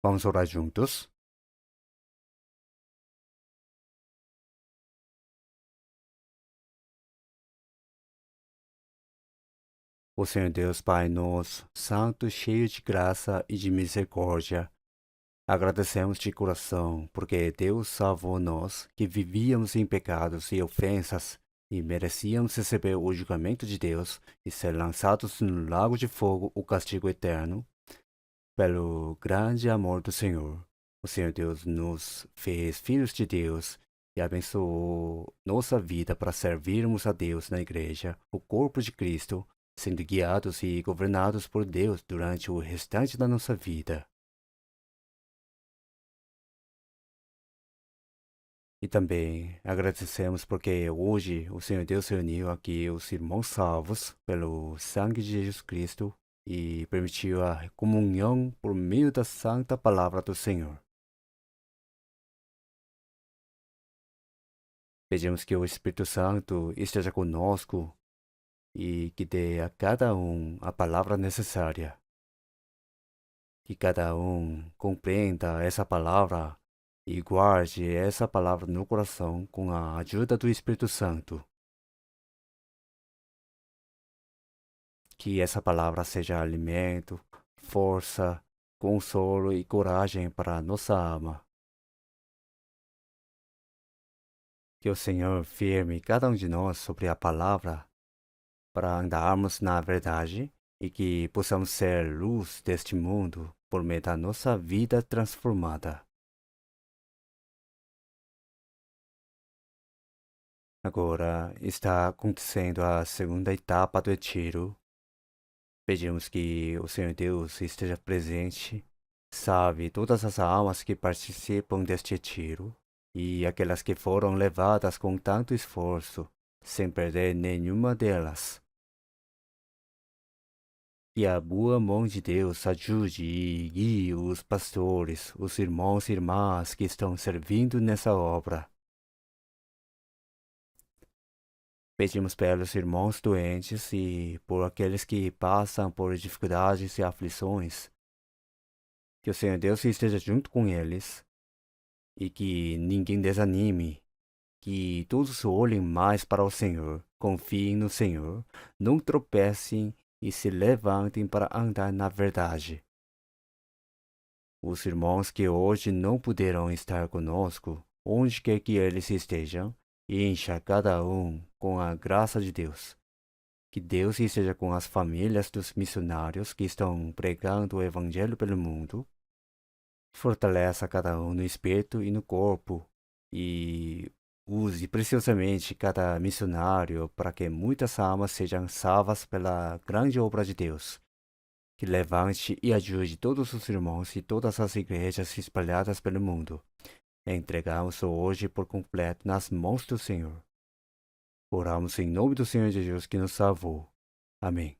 Vamos orar juntos. O Senhor Deus Pai nosso, santo, cheio de graça e de misericórdia, agradecemos de coração, porque Deus salvou nós, que vivíamos em pecados e ofensas, e merecíamos receber o julgamento de Deus e ser lançados no lago de fogo, o castigo eterno. Pelo grande amor do Senhor, o Senhor Deus nos fez filhos de Deus e abençoou nossa vida para servirmos a Deus na igreja, o corpo de Cristo, sendo guiados e governados por Deus durante o restante da nossa vida. E também agradecemos porque hoje o Senhor Deus reuniu aqui os irmãos salvos pelo sangue de Jesus Cristo e permitiu a comunhão por meio da santa palavra do Senhor. Pedimos que o Espírito Santo esteja conosco e que dê a cada um a palavra necessária. Que cada um compreenda essa palavra e guarde essa palavra no coração com a ajuda do Espírito Santo. Que essa palavra seja alimento, força, consolo e coragem para nossa alma. Que o Senhor firme cada um de nós sobre a palavra para andarmos na verdade e que possamos ser luz deste mundo por meio da nossa vida transformada. Agora está acontecendo a segunda etapa do retiro. Pedimos que o Senhor Deus esteja presente, salve todas as almas que participam deste retiro e aquelas que foram levadas com tanto esforço, sem perder nenhuma delas. Que a boa mão de Deus ajude e guie os pastores, os irmãos e irmãs que estão servindo nessa obra. Pedimos pelos irmãos doentes e por aqueles que passam por dificuldades e aflições. Que o Senhor Deus esteja junto com eles e que ninguém desanime. Que todos olhem mais para o Senhor, confiem no Senhor, não tropecem e se levantem para andar na verdade. Os irmãos que hoje não puderam estar conosco, onde quer que eles estejam, encha cada um com a graça de Deus. Que Deus esteja com as famílias dos missionários que estão pregando o Evangelho pelo mundo. Fortaleça cada um no espírito e no corpo e use preciosamente cada missionário para que muitas almas sejam salvas pela grande obra de Deus. Que levante e ajude todos os irmãos e todas as igrejas espalhadas pelo mundo. Entregamos hoje por completo nas mãos do Senhor. Oramos em nome do Senhor Jesus que nos salvou. Amém.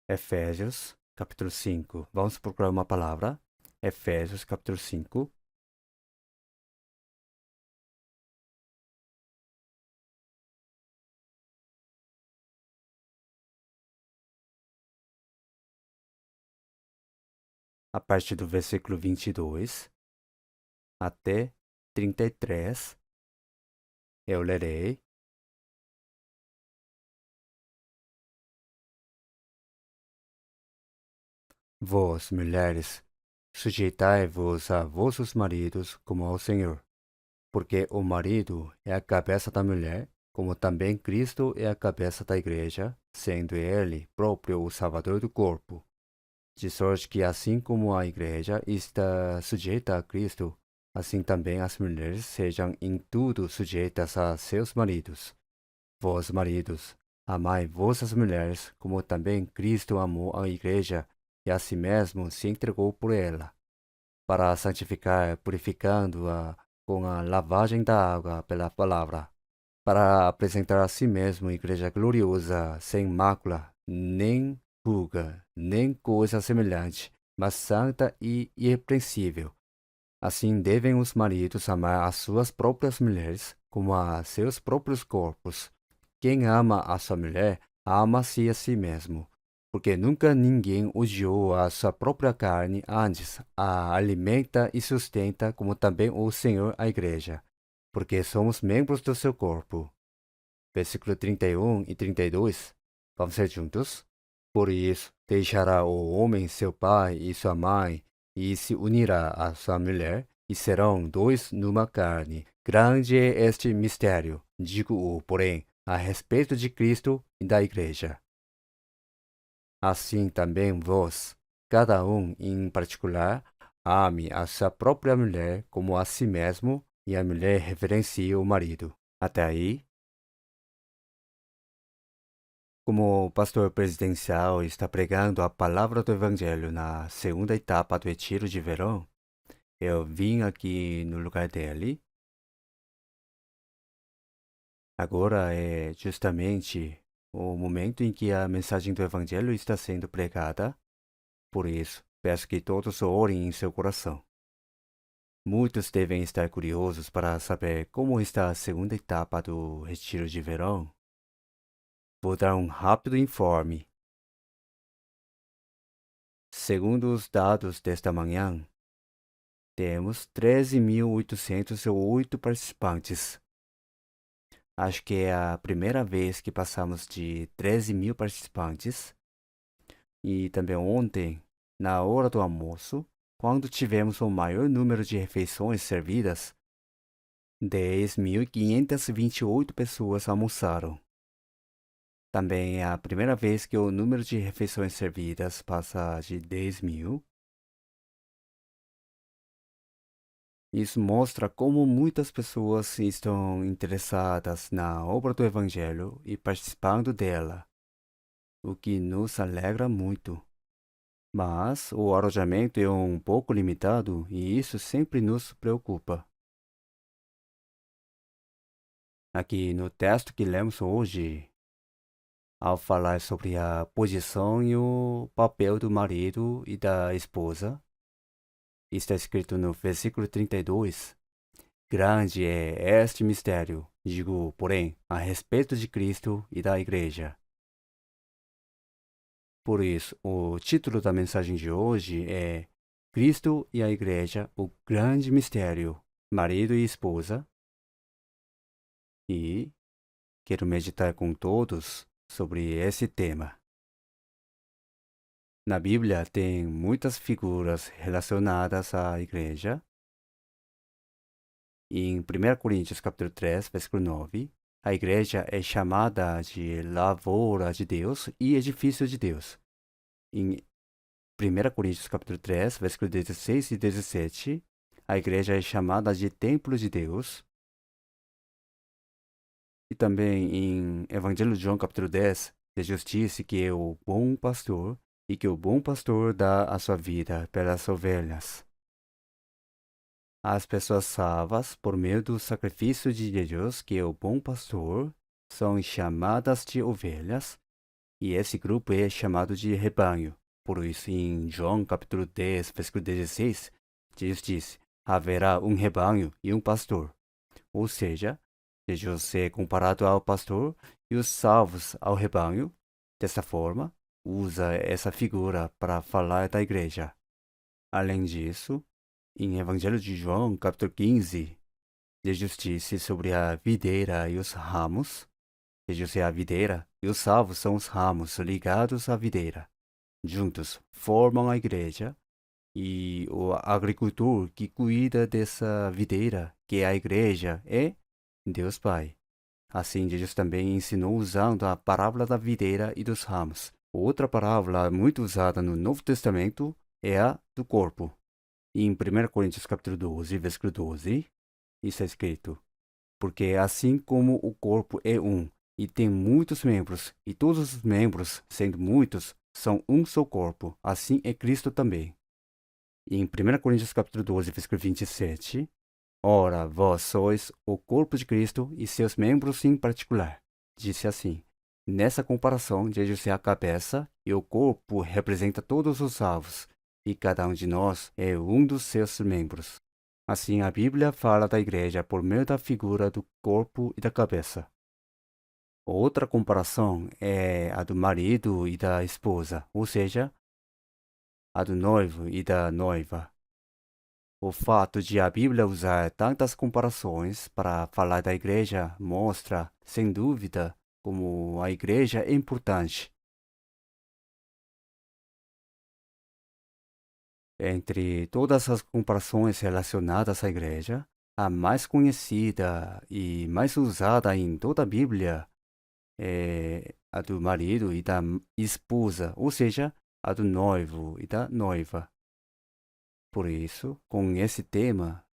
Efésios, capítulo 5. Vamos procurar uma palavra. Efésios, capítulo 5. A partir do versículo 22 até 33, eu lerei. Vós, mulheres, sujeitai-vos a vossos maridos como ao Senhor, porque o marido é a cabeça da mulher, como também Cristo é a cabeça da igreja, sendo ele próprio o Salvador do corpo. De sorte que, assim como a igreja está sujeita a Cristo, assim também as mulheres sejam em tudo sujeitas a seus maridos. Vós, maridos, amai vossas mulheres, como também Cristo amou a igreja e a si mesmo se entregou por ela, para a santificar, purificando-a com a lavagem da água pela palavra, para apresentar a si mesmo igreja gloriosa, sem mácula, nem ruga, nem coisa semelhante, mas santa e irrepreensível. Assim devem os maridos amar as suas próprias mulheres como a seus próprios corpos. Quem ama a sua mulher, ama-se a si mesmo, porque nunca ninguém odiou a sua própria carne, antes a alimenta e sustenta, como também o Senhor a igreja, porque somos membros do seu corpo. Versículo 31 e 32. Vamos ler juntos? Por isso, deixará o homem seu pai e sua mãe, e se unirá à sua mulher, e serão dois numa carne. Grande é este mistério, digo-o, porém, a respeito de Cristo e da Igreja. Assim também vós, cada um em particular, ame a sua própria mulher como a si mesmo, e a mulher reverencie o marido. Até aí. Como o pastor presidencial está pregando a palavra do Evangelho na segunda etapa do Retiro de Verão, eu vim aqui no lugar dele. Agora é justamente o momento em que a mensagem do Evangelho está sendo pregada. Por isso, peço que todos orem em seu coração. Muitos devem estar curiosos para saber como está a segunda etapa do Retiro de Verão. Vou dar um rápido informe. Segundo os dados desta manhã, temos 13.808 participantes. Acho que é a primeira vez que passamos de 13.000 participantes. E também ontem, na hora do almoço, quando tivemos o maior número de refeições servidas, 10.528 pessoas almoçaram. Também é a primeira vez que o número de refeições servidas passa de 10.000. Isso mostra como muitas pessoas estão interessadas na obra do Evangelho e participando dela, o que nos alegra muito. Mas o alojamento é um pouco limitado e isso sempre nos preocupa. Aqui no texto que lemos hoje, ao falar sobre a posição e o papel do marido e da esposa, está escrito no versículo 32. Grande é este mistério, digo, porém, a respeito de Cristo e da Igreja. Por isso, o título da mensagem de hoje é Cristo e a Igreja, o grande mistério, marido e esposa. E quero meditar com todos sobre esse tema. Na Bíblia tem muitas figuras relacionadas à Igreja. Em 1 Coríntios capítulo 3, versículo 9, a igreja é chamada de lavoura de Deus e edifício de Deus. Em 1 Coríntios capítulo 3, versículo 16 e 17, a igreja é chamada de templo de Deus. E também em Evangelho de João capítulo 10, Jesus disse que é o bom pastor e que o bom pastor dá a sua vida pelas ovelhas. As pessoas salvas por meio do sacrifício de Jesus, que é o bom pastor, são chamadas de ovelhas, E esse grupo é chamado de rebanho. Por isso, em João capítulo 10, versículo 16, Jesus diz: haverá um rebanho e um pastor. Ou seja, Jesus é comparado ao pastor e os salvos ao rebanho. Dessa forma, usa essa figura para falar da igreja. Além disso, em Evangelho de João, capítulo 15, Jesus disse sobre a videira e os ramos. Jesus é a videira e os salvos são os ramos ligados à videira. Juntos formam a igreja e o agricultor que cuida dessa videira, que é a igreja, é Deus Pai. Assim, Jesus também ensinou usando a parábola da videira e dos ramos. Outra parábola muito usada no Novo Testamento é a do corpo. Em 1 Coríntios capítulo 12, versículo 12, está escrito: porque assim como o corpo é um e tem muitos membros, e todos os membros, sendo muitos, são um só corpo, assim é Cristo também. E em 1 Coríntios capítulo 12, versículo 27, ora, vós sois o corpo de Cristo e seus membros em particular. Disse assim: nessa comparação, Jesus é a cabeça e o corpo representa todos os salvos, e cada um de nós é um dos seus membros. Assim, a Bíblia fala da igreja por meio da figura do corpo e da cabeça. Outra comparação é a do marido e da esposa, ou seja, a do noivo e da noiva. O fato de a Bíblia usar tantas comparações para falar da igreja mostra, sem dúvida, como a igreja é importante. Entre todas as comparações relacionadas à igreja, a mais conhecida e mais usada em toda a Bíblia é a do marido e da esposa, ou seja, a do noivo e da noiva. Por isso, com esse tema,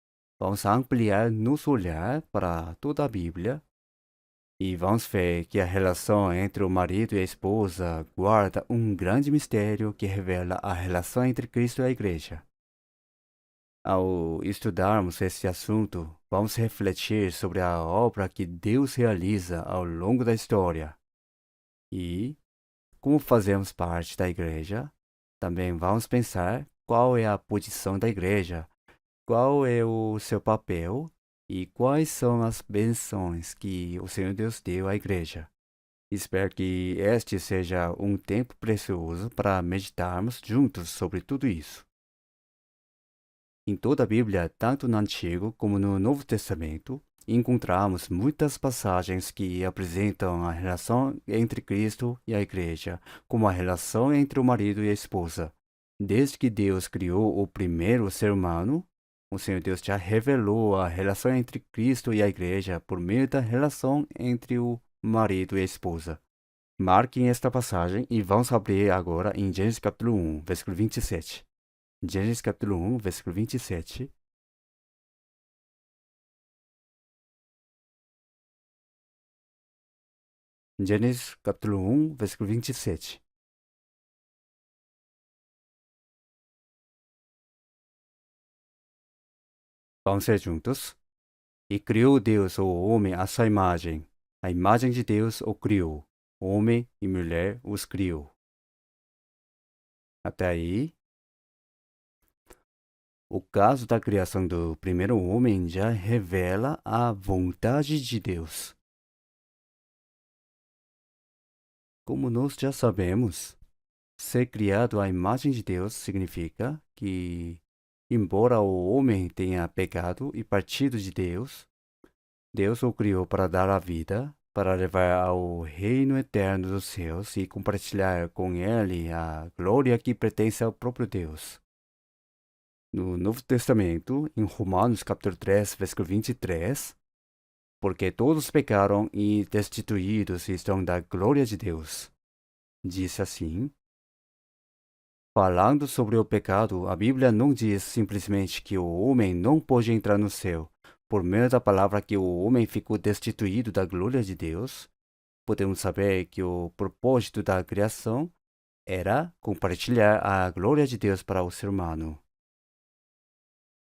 vamos ampliar nosso olhar para toda a Bíblia e vamos ver que a relação entre o marido e a esposa guarda um grande mistério que revela a relação entre Cristo e a Igreja. Ao estudarmos esse assunto, vamos refletir sobre a obra que Deus realiza ao longo da história e, como fazemos parte da igreja, também vamos pensar qual é a posição da igreja, qual é o seu papel e quais são as bênçãos que o Senhor Deus deu à igreja. Espero que este seja um tempo precioso para meditarmos juntos sobre tudo isso. Em toda a Bíblia, tanto no Antigo como no Novo Testamento, encontramos muitas passagens que apresentam a relação entre Cristo e a Igreja, como a relação entre o marido e a esposa. Desde que Deus criou o primeiro ser humano, o Senhor Deus já revelou a relação entre Cristo e a Igreja por meio da relação entre o marido e a esposa. Marquem esta passagem e vamos abrir agora em Gênesis capítulo 1, versículo 27. Gênesis capítulo 1, versículo 27. Gênesis capítulo 1, versículo 27. Vamos ser juntos. E criou Deus o homem à sua imagem. A imagem de Deus o criou. Homem e mulher os criou. Até aí. O caso da criação do primeiro homem já revela a vontade de Deus. Como nós já sabemos, ser criado à imagem de Deus significa que, embora o homem tenha pecado e partido de Deus, Deus o criou para dar a vida, para levar ao reino eterno dos céus e compartilhar com ele a glória que pertence ao próprio Deus. No Novo Testamento, em Romanos capítulo 3, versículo 23, porque todos pecaram e destituídos estão da glória de Deus. Diz assim: falando sobre o pecado, a Bíblia não diz simplesmente que o homem não pode entrar no céu. Por meio da palavra que o homem ficou destituído da glória de Deus, podemos saber que o propósito da criação era compartilhar a glória de Deus para o ser humano.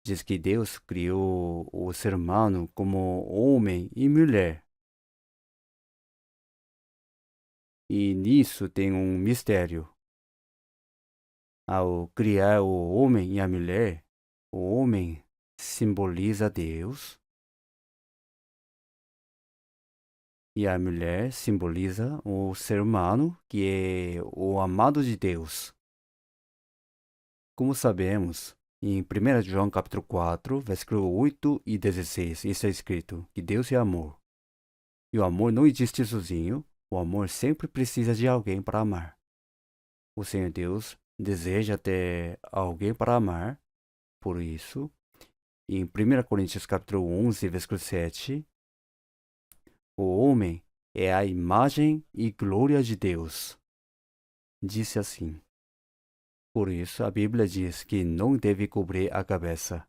Diz que Deus criou o ser humano como homem e mulher. E nisso tem um mistério. Ao criar o homem e a mulher, o homem simboliza Deus e a mulher simboliza o ser humano, que é o amado de Deus. Como sabemos, em 1 João capítulo 4, versículo 8 e 16, está escrito que Deus é amor. E o amor não existe sozinho, o amor sempre precisa de alguém para amar. O Senhor Deus deseja ter alguém para amar, por isso, em 1 Coríntios capítulo 11, versículo 7, o homem é a imagem e glória de Deus. Disse assim. Por isso, a Bíblia diz que não deve cobrir a cabeça.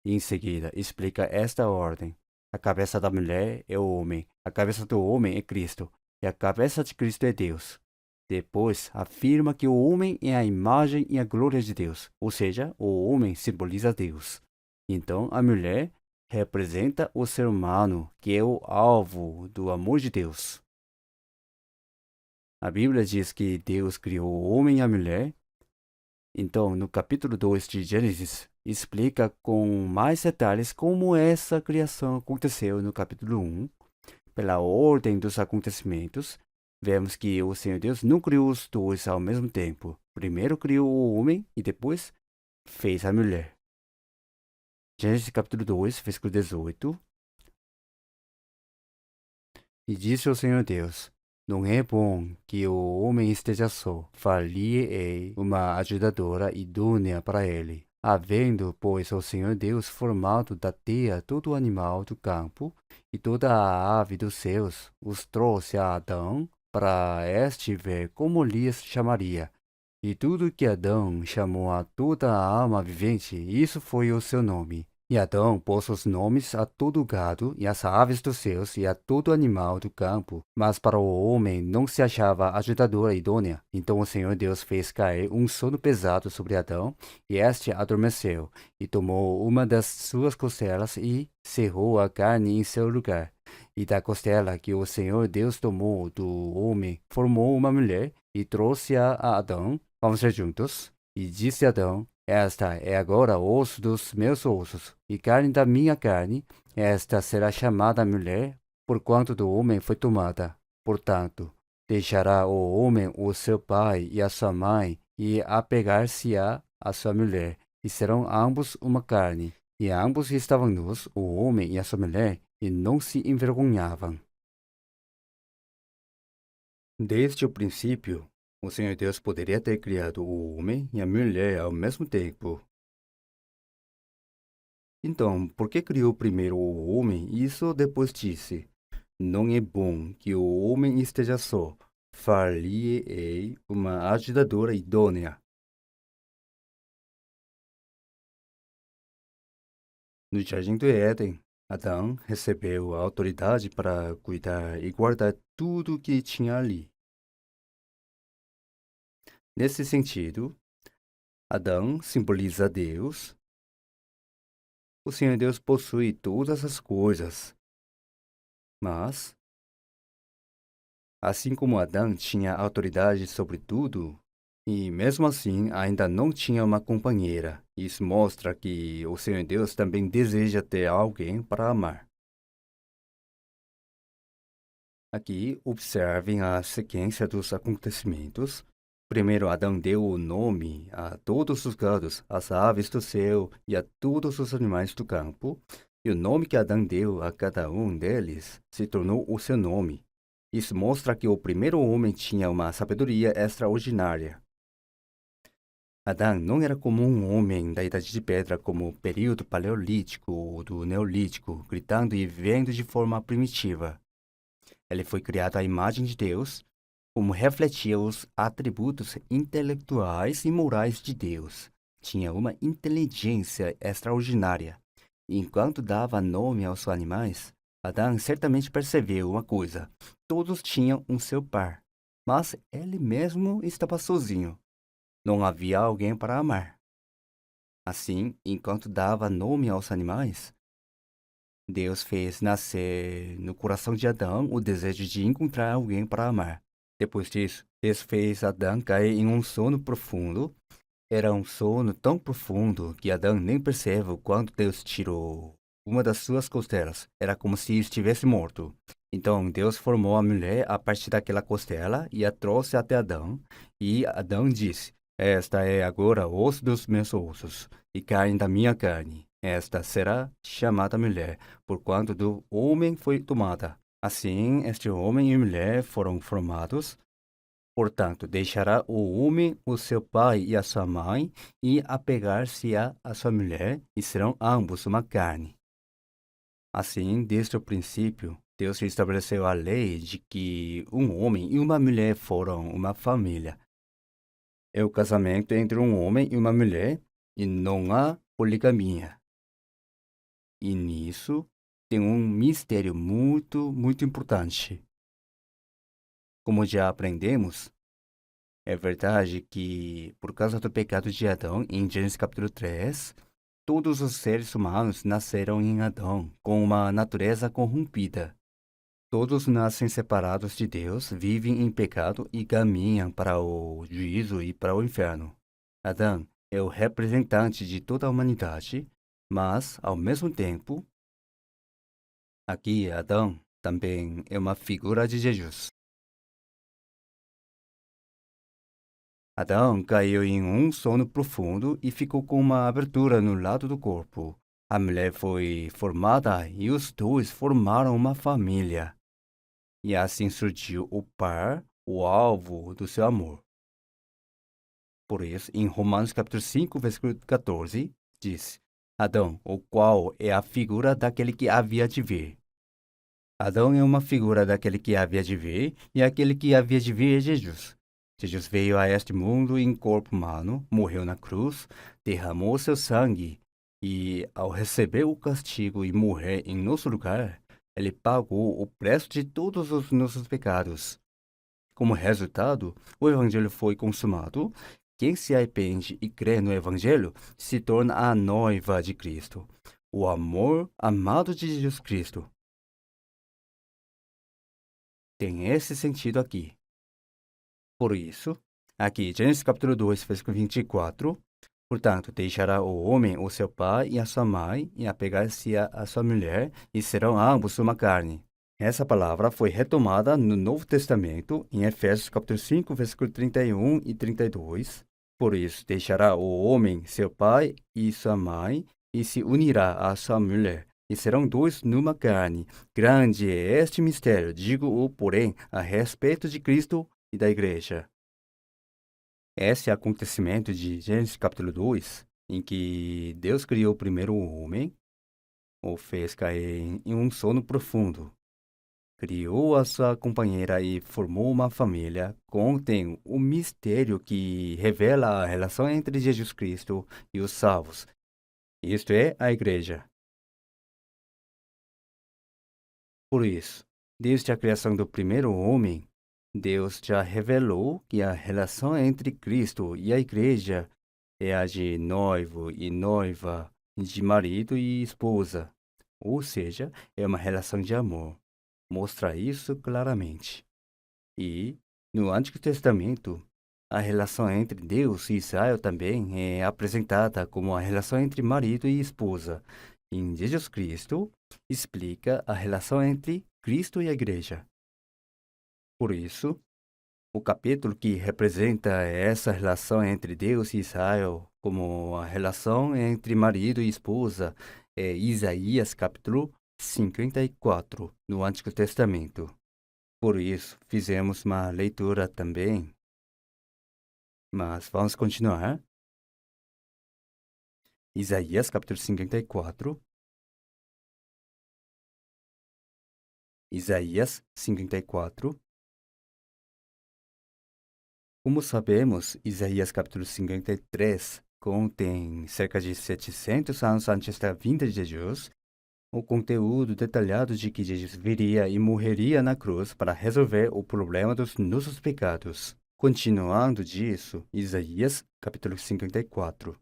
E em seguida, explica esta ordem. A cabeça da mulher é o homem, a cabeça do homem é Cristo, e a cabeça de Cristo é Deus. Depois, afirma que o homem é a imagem e a glória de Deus, ou seja, o homem simboliza Deus. Então, a mulher representa o ser humano, que é o alvo do amor de Deus. A Bíblia diz que Deus criou o homem e a mulher. Então, no capítulo 2 de Gênesis, explica com mais detalhes como essa criação aconteceu no capítulo 1. Pela ordem dos acontecimentos, vemos que o Senhor Deus não criou os dois ao mesmo tempo. Primeiro criou o homem e depois fez a mulher. Gênesis capítulo 2, versículo 18. E disse o Senhor Deus: Não é bom que o homem esteja só. Far-lhe-ei uma ajudadora idônea para ele. Havendo, pois, o Senhor Deus formado da terra todo animal do campo e toda a ave dos céus, os trouxe a Adão para este ver como lhes chamaria. E tudo que Adão chamou a toda a alma vivente, isso foi o seu nome. E Adão pôs os nomes a todo o gado, e às aves dos céus, e a todo animal do campo. Mas para o homem não se achava ajudadora idônea. Então o Senhor Deus fez cair um sono pesado sobre Adão, e este adormeceu, e tomou uma das suas costelas, e cerrou a carne em seu lugar. E da costela que o Senhor Deus tomou do homem, formou uma mulher, e trouxe-a a Adão. Vamos ler juntos. E disse Adão: Esta é agora osso dos meus ossos, e carne da minha carne. Esta será chamada mulher, porquanto do homem foi tomada. Portanto, deixará o homem o seu pai e a sua mãe, e apegar-se-á à sua mulher, e serão ambos uma carne. E ambos estavam nus, o homem e a sua mulher, e não se envergonhavam. Desde o princípio, o Senhor Deus poderia ter criado o homem e a mulher ao mesmo tempo. Então, por que criou primeiro o homem e só depois disse: Não é bom que o homem esteja só. Far-lhe-ei uma ajudadora idônea. No jardim do Éden, Adão recebeu a autoridade para cuidar e guardar tudo o que tinha ali. Nesse sentido, Adão simboliza Deus. O Senhor Deus possui todas as coisas, mas, assim como Adão tinha autoridade sobre tudo, e mesmo assim ainda não tinha uma companheira, isso mostra que o Senhor Deus também deseja ter alguém para amar. Aqui, observem a sequência dos acontecimentos. Primeiro, Adão deu o nome a todos os gados, às aves do céu e a todos os animais do campo. E o nome que Adão deu a cada um deles se tornou o seu nome. Isso mostra que o primeiro homem tinha uma sabedoria extraordinária. Adão não era como um homem da Idade de Pedra, como o período paleolítico ou do neolítico, gritando e vivendo de forma primitiva. Ele foi criado à imagem de Deus, como refletia os atributos intelectuais e morais de Deus. Tinha uma inteligência extraordinária. Enquanto dava nome aos animais, Adão certamente percebeu uma coisa: todos tinham um seu par, mas ele mesmo estava sozinho. Não havia alguém para amar. Assim, enquanto dava nome aos animais, Deus fez nascer no coração de Adão o desejo de encontrar alguém para amar. Depois disso, Deus fez Adão cair em um sono profundo. Era um sono tão profundo que Adão nem percebeu quando Deus tirou uma das suas costelas. Era como se estivesse morto. Então Deus formou a mulher a partir daquela costela e a trouxe até Adão. E Adão disse: Esta é agora osso dos meus ossos e carne da minha carne. Esta será chamada mulher, porquanto do homem foi tomada. Assim, este homem e mulher foram formados. Portanto, deixará o homem o seu pai e a sua mãe, e apegar-se-á à sua mulher, e serão ambos uma carne. Assim, desde o princípio, Deus estabeleceu a lei de que um homem e uma mulher foram uma família. É o casamento entre um homem e uma mulher, e não há poligamia. E nisso tem um mistério muito importante. Como já aprendemos, é verdade que, por causa do pecado de Adão, em Gênesis capítulo 3, todos os seres humanos nasceram em Adão, com uma natureza corrompida. Todos nascem separados de Deus, vivem em pecado e caminham para o juízo e para o inferno. Adão é o representante de toda a humanidade, mas, ao mesmo tempo, aqui Adão também é uma figura de Jesus. Adão caiu em um sono profundo e ficou com uma abertura no lado do corpo. A mulher foi formada e os dois formaram uma família. E assim surgiu o par, o alvo do seu amor. Por isso, em Romanos capítulo 5, versículo 14, diz: Adão, o qual é a figura daquele que havia de vir. Adão é uma figura daquele que havia de vir, e aquele que havia de vir é Jesus. Jesus veio a este mundo em corpo humano, morreu na cruz, derramou seu sangue, e ao receber o castigo e morrer em nosso lugar, ele pagou o preço de todos os nossos pecados. Como resultado, o evangelho foi consumado. Quem se arrepende e crê no evangelho se torna a noiva de Cristo, o amor amado de Jesus Cristo. Tem esse sentido aqui. Por isso, aqui, Gênesis capítulo 2, versículo 24, portanto, deixará o homem o seu pai e a sua mãe, e apegar-se a sua mulher, e serão ambos uma carne. Essa palavra foi retomada no Novo Testamento, em Efésios capítulo 5, versículo 31 e 32. Por isso, deixará o homem seu pai e sua mãe, e se unirá à sua mulher, e serão dois numa carne. Grande é este mistério, digo-o, porém, a respeito de Cristo e da igreja. Esse acontecimento de Gênesis capítulo 2, em que Deus criou primeiro o homem, o fez cair em um sono profundo, criou a sua companheira e formou uma família, contém o mistério que revela a relação entre Jesus Cristo e os salvos, isto é, a igreja. Por isso, desde a criação do primeiro homem, Deus já revelou que a relação entre Cristo e a igreja é a de noivo e noiva, de marido e esposa, ou seja, é uma relação de amor. Mostra isso claramente. E, no Antigo Testamento, a relação entre Deus e Israel também é apresentada como a relação entre marido e esposa. Em Jesus Cristo, explica a relação entre Cristo e a igreja. Por isso, o capítulo que representa essa relação entre Deus e Israel como a relação entre marido e esposa é Isaías capítulo 54, no Antigo Testamento. Por isso, fizemos uma leitura também. Mas vamos continuar. Isaías capítulo 54. Isaías 54. Como sabemos, Isaías capítulo 53 contém cerca de 700 anos antes da vinda de Jesus, o conteúdo detalhado de que Jesus viria e morreria na cruz para resolver o problema dos nossos pecados. Continuando disso, Isaías capítulo 54.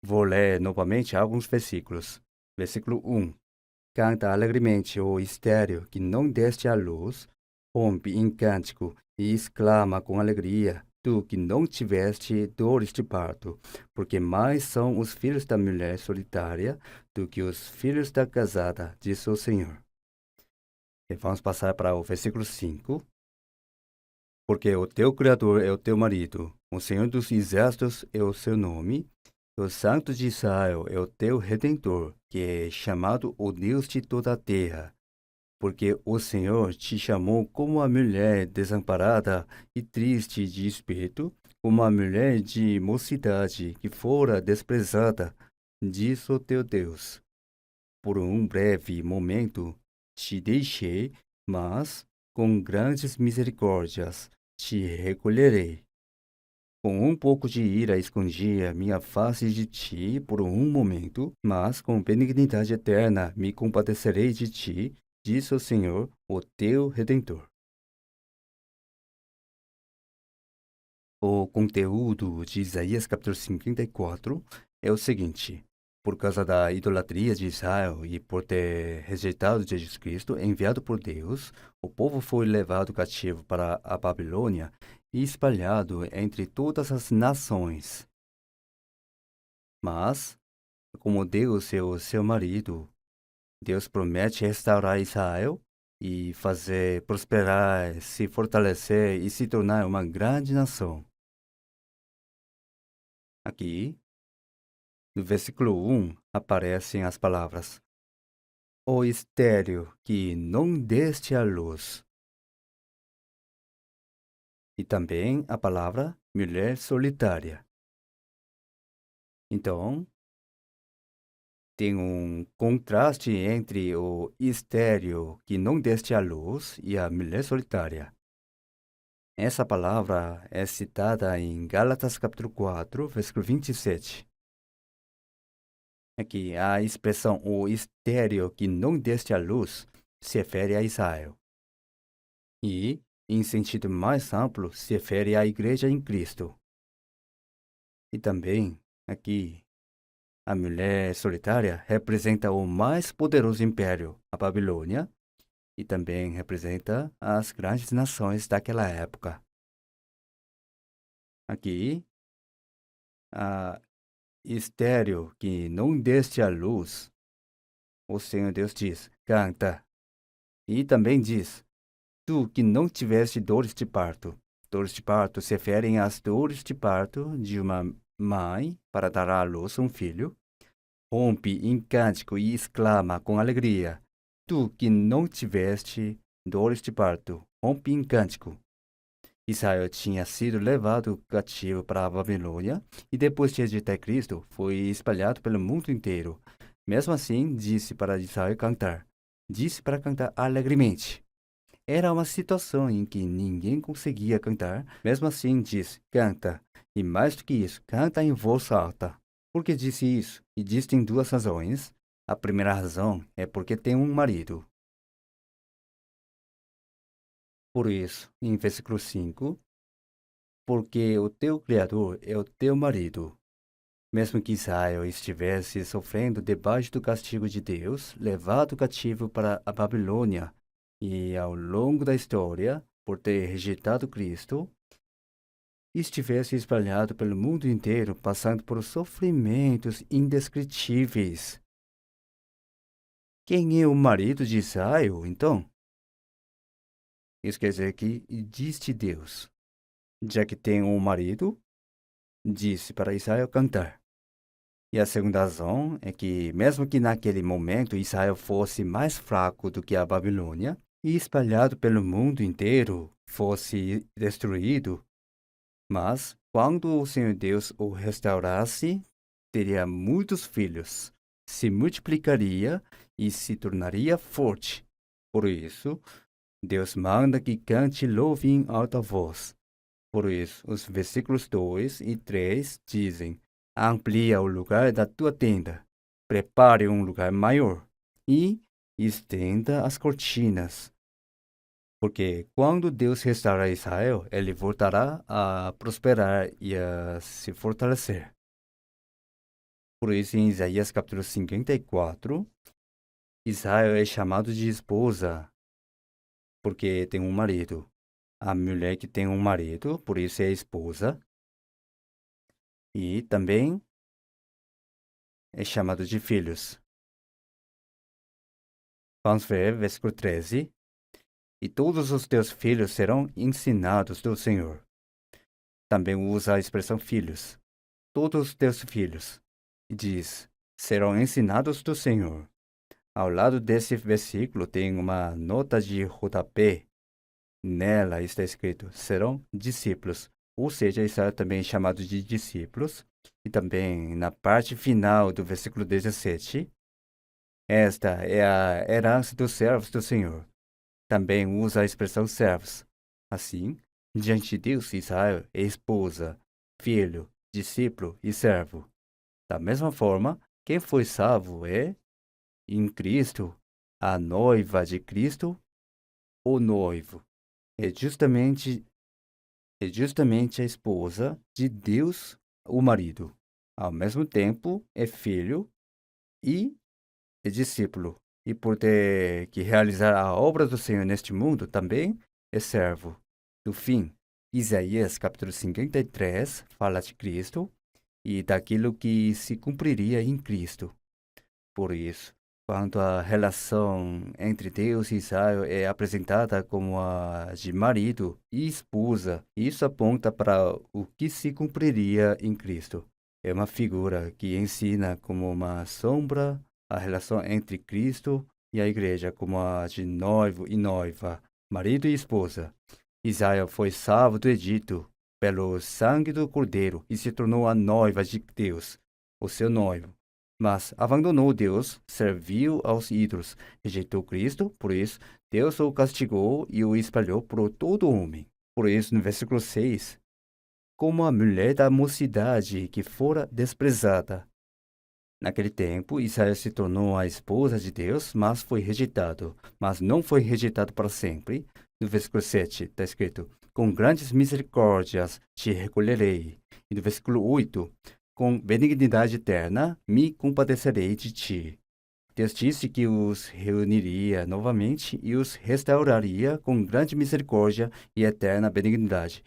Vou ler novamente alguns versículos. Versículo 1. Canta alegremente, ó estéril, que não deste à luz, Rompe em cântico e exclama com alegria, tu que não tiveste dores de parto, porque mais são os filhos da mulher solitária do que os filhos da casada, diz o Senhor. E vamos passar para o versículo 5. Porque o teu Criador é o teu marido, o Senhor dos Exércitos é o seu nome, o Santo de Israel é o teu Redentor, que é chamado o Deus de toda a terra. Porque o Senhor te chamou como a mulher desamparada e triste de espírito, como a mulher de mocidade que fora desprezada, diz o teu Deus. Por um breve momento te deixei, mas com grandes misericórdias te recolherei. Com um pouco de ira escondi a minha face de ti por um momento, mas com benignidade eterna me compadecerei de ti, diz o Senhor, o teu Redentor. O conteúdo de Isaías capítulo 54 é o seguinte: por causa da idolatria de Israel e por ter rejeitado Jesus Cristo, enviado por Deus, o povo foi levado cativo para a Babilônia e espalhado entre todas as nações. Mas, como Deus é o seu marido, Deus promete restaurar Israel e fazer prosperar, se fortalecer e se tornar uma grande nação. Aqui, no versículo 1, aparecem as palavras: O estéril que não deste à luz. E também a palavra mulher solitária. Então, tem um contraste entre o estéril que não deste à luz e a mulher solitária. Essa palavra é citada em Gálatas capítulo 4, versículo 27. Aqui, a expressão o estéril que não deste à luz se refere a Israel. E, em sentido mais amplo, se refere à igreja em Cristo. E também, aqui, a mulher solitária representa o mais poderoso império, a Babilônia, e também representa as grandes nações daquela época. Aqui, a estéril que não deste à luz, o Senhor Deus diz, canta. E também diz, tu que não tiveste dores de parto. Dores de parto se referem às dores de parto de uma mãe para dar à luz um filho. Rompe em cântico e exclama com alegria, tu que não tiveste dores de parto, rompe em cântico. Israel tinha sido levado cativo para a Babilônia e depois de rejeitar Cristo, foi espalhado pelo mundo inteiro. Mesmo assim, disse para Israel cantar. Disse para cantar alegremente. Era uma situação em que ninguém conseguia cantar. Mesmo assim, disse, canta. E mais do que isso, canta em voz alta. Por que disse isso? E disse tem duas razões. A primeira razão é porque tem um marido. Por isso, em versículo 5, porque o teu Criador é o teu marido. Mesmo que Israel estivesse sofrendo debaixo do castigo de Deus, levado cativo para a Babilônia, e ao longo da história, por ter rejeitado Cristo, estivesse espalhado pelo mundo inteiro, passando por sofrimentos indescritíveis. Quem é o marido de Israel, então? Isso quer dizer que existe Deus. Já que tem um marido, disse para Israel cantar. E a segunda razão é que, mesmo que naquele momento Israel fosse mais fraco do que a Babilônia, e espalhado pelo mundo inteiro, fosse destruído, mas quando o Senhor Deus o restaurasse, teria muitos filhos, se multiplicaria e se tornaria forte. Por isso, Deus manda que cante e louve em alta voz. Por isso, os versículos 2 e 3 dizem: Amplia o lugar da tua tenda, prepare um lugar maior e estenda as cortinas. Porque quando Deus restaurar Israel, ele voltará a prosperar e a se fortalecer. Por isso, em Isaías capítulo 54, Israel é chamado de esposa. porque tem um marido. A mulher que tem um marido, por isso é esposa. E também é chamado de filhos. Vamos ver, versículo 13. E todos os teus filhos serão ensinados do Senhor. Também usa a expressão filhos. Todos os teus filhos. E diz, serão ensinados do Senhor. Ao lado desse versículo tem uma nota de rodapé. Nela está escrito, serão discípulos. Ou seja, está também chamado de discípulos. E também na parte final do versículo 17, esta é a herança dos servos do Senhor. Também usa a expressão servos. Assim, diante de Deus, Israel é esposa, filho, discípulo e servo. Da mesma forma, quem foi salvo é, em Cristo, a noiva de Cristo, o noivo. É justamente, é justamente a esposa de Deus, o marido. Ao mesmo tempo, é filho e é discípulo. E por ter que realizar a obra do Senhor neste mundo, também é servo. No fim, Isaías capítulo 53 fala de Cristo e daquilo que se cumpriria em Cristo. Por isso, quando a relação entre Deus e Israel é apresentada como a de marido e esposa, isso aponta para o que se cumpriria em Cristo. É uma figura que ensina como uma sombra a relação entre Cristo e a igreja, como a de noivo e noiva, marido e esposa. Israel foi salvo do Egito pelo sangue do Cordeiro e se tornou a noiva de Deus, o seu noivo. Mas abandonou Deus, serviu aos ídolos, rejeitou Cristo, por isso Deus o castigou e o espalhou por todo homem. Por isso, no versículo 6, como a mulher da mocidade que fora desprezada. Naquele tempo, Israel se tornou a esposa de Deus, mas foi rejeitado. Mas não foi rejeitado para sempre. No versículo 7 está escrito, com grandes misericórdias te recolherei. E no versículo 8, com benignidade eterna me compadecerei de ti. Deus disse que os reuniria novamente e os restauraria com grande misericórdia e eterna benignidade.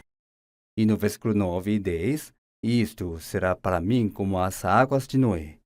E no versículo 9 e 10, isto será para mim como as águas de Noé.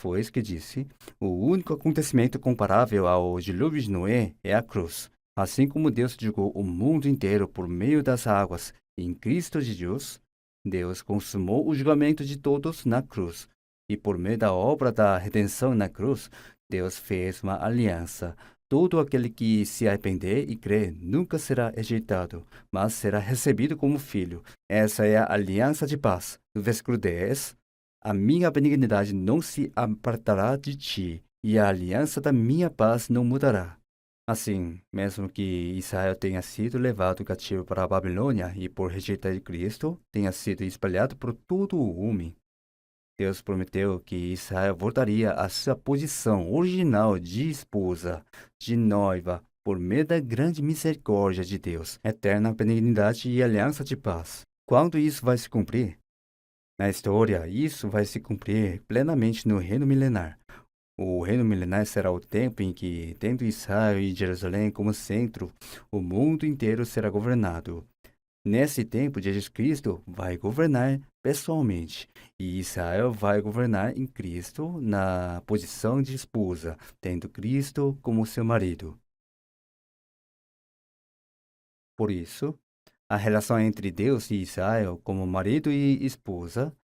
Foi isso que disse. O único acontecimento comparável ao dilúvio de Noé é a cruz. Assim como Deus julgou o mundo inteiro por meio das águas em Cristo de Deus, Deus consumou o julgamento de todos na cruz. E por meio da obra da redenção na cruz, Deus fez uma aliança. Todo aquele que se arrepender e crer nunca será rejeitado, mas será recebido como filho. Essa é a aliança de paz. No versículo 10, a minha benignidade não se apartará de ti, e a aliança da minha paz não mudará. Assim, mesmo que Israel tenha sido levado cativo para a Babilônia e por rejeitar Cristo, tenha sido espalhado por todo o homem, Deus prometeu que Israel voltaria à sua posição original de esposa, de noiva, por meio da grande misericórdia de Deus, eterna benignidade e aliança de paz. Quando isso vai se cumprir? Na história, isso vai se cumprir plenamente no reino milenar. O reino milenar será o tempo em que, tendo Israel e Jerusalém como centro, o mundo inteiro será governado. Nesse tempo, Jesus Cristo vai governar pessoalmente, e Israel vai governar em Cristo na posição de esposa, tendo Cristo como seu marido. Por isso, a relação entre Deus e Israel como marido e esposa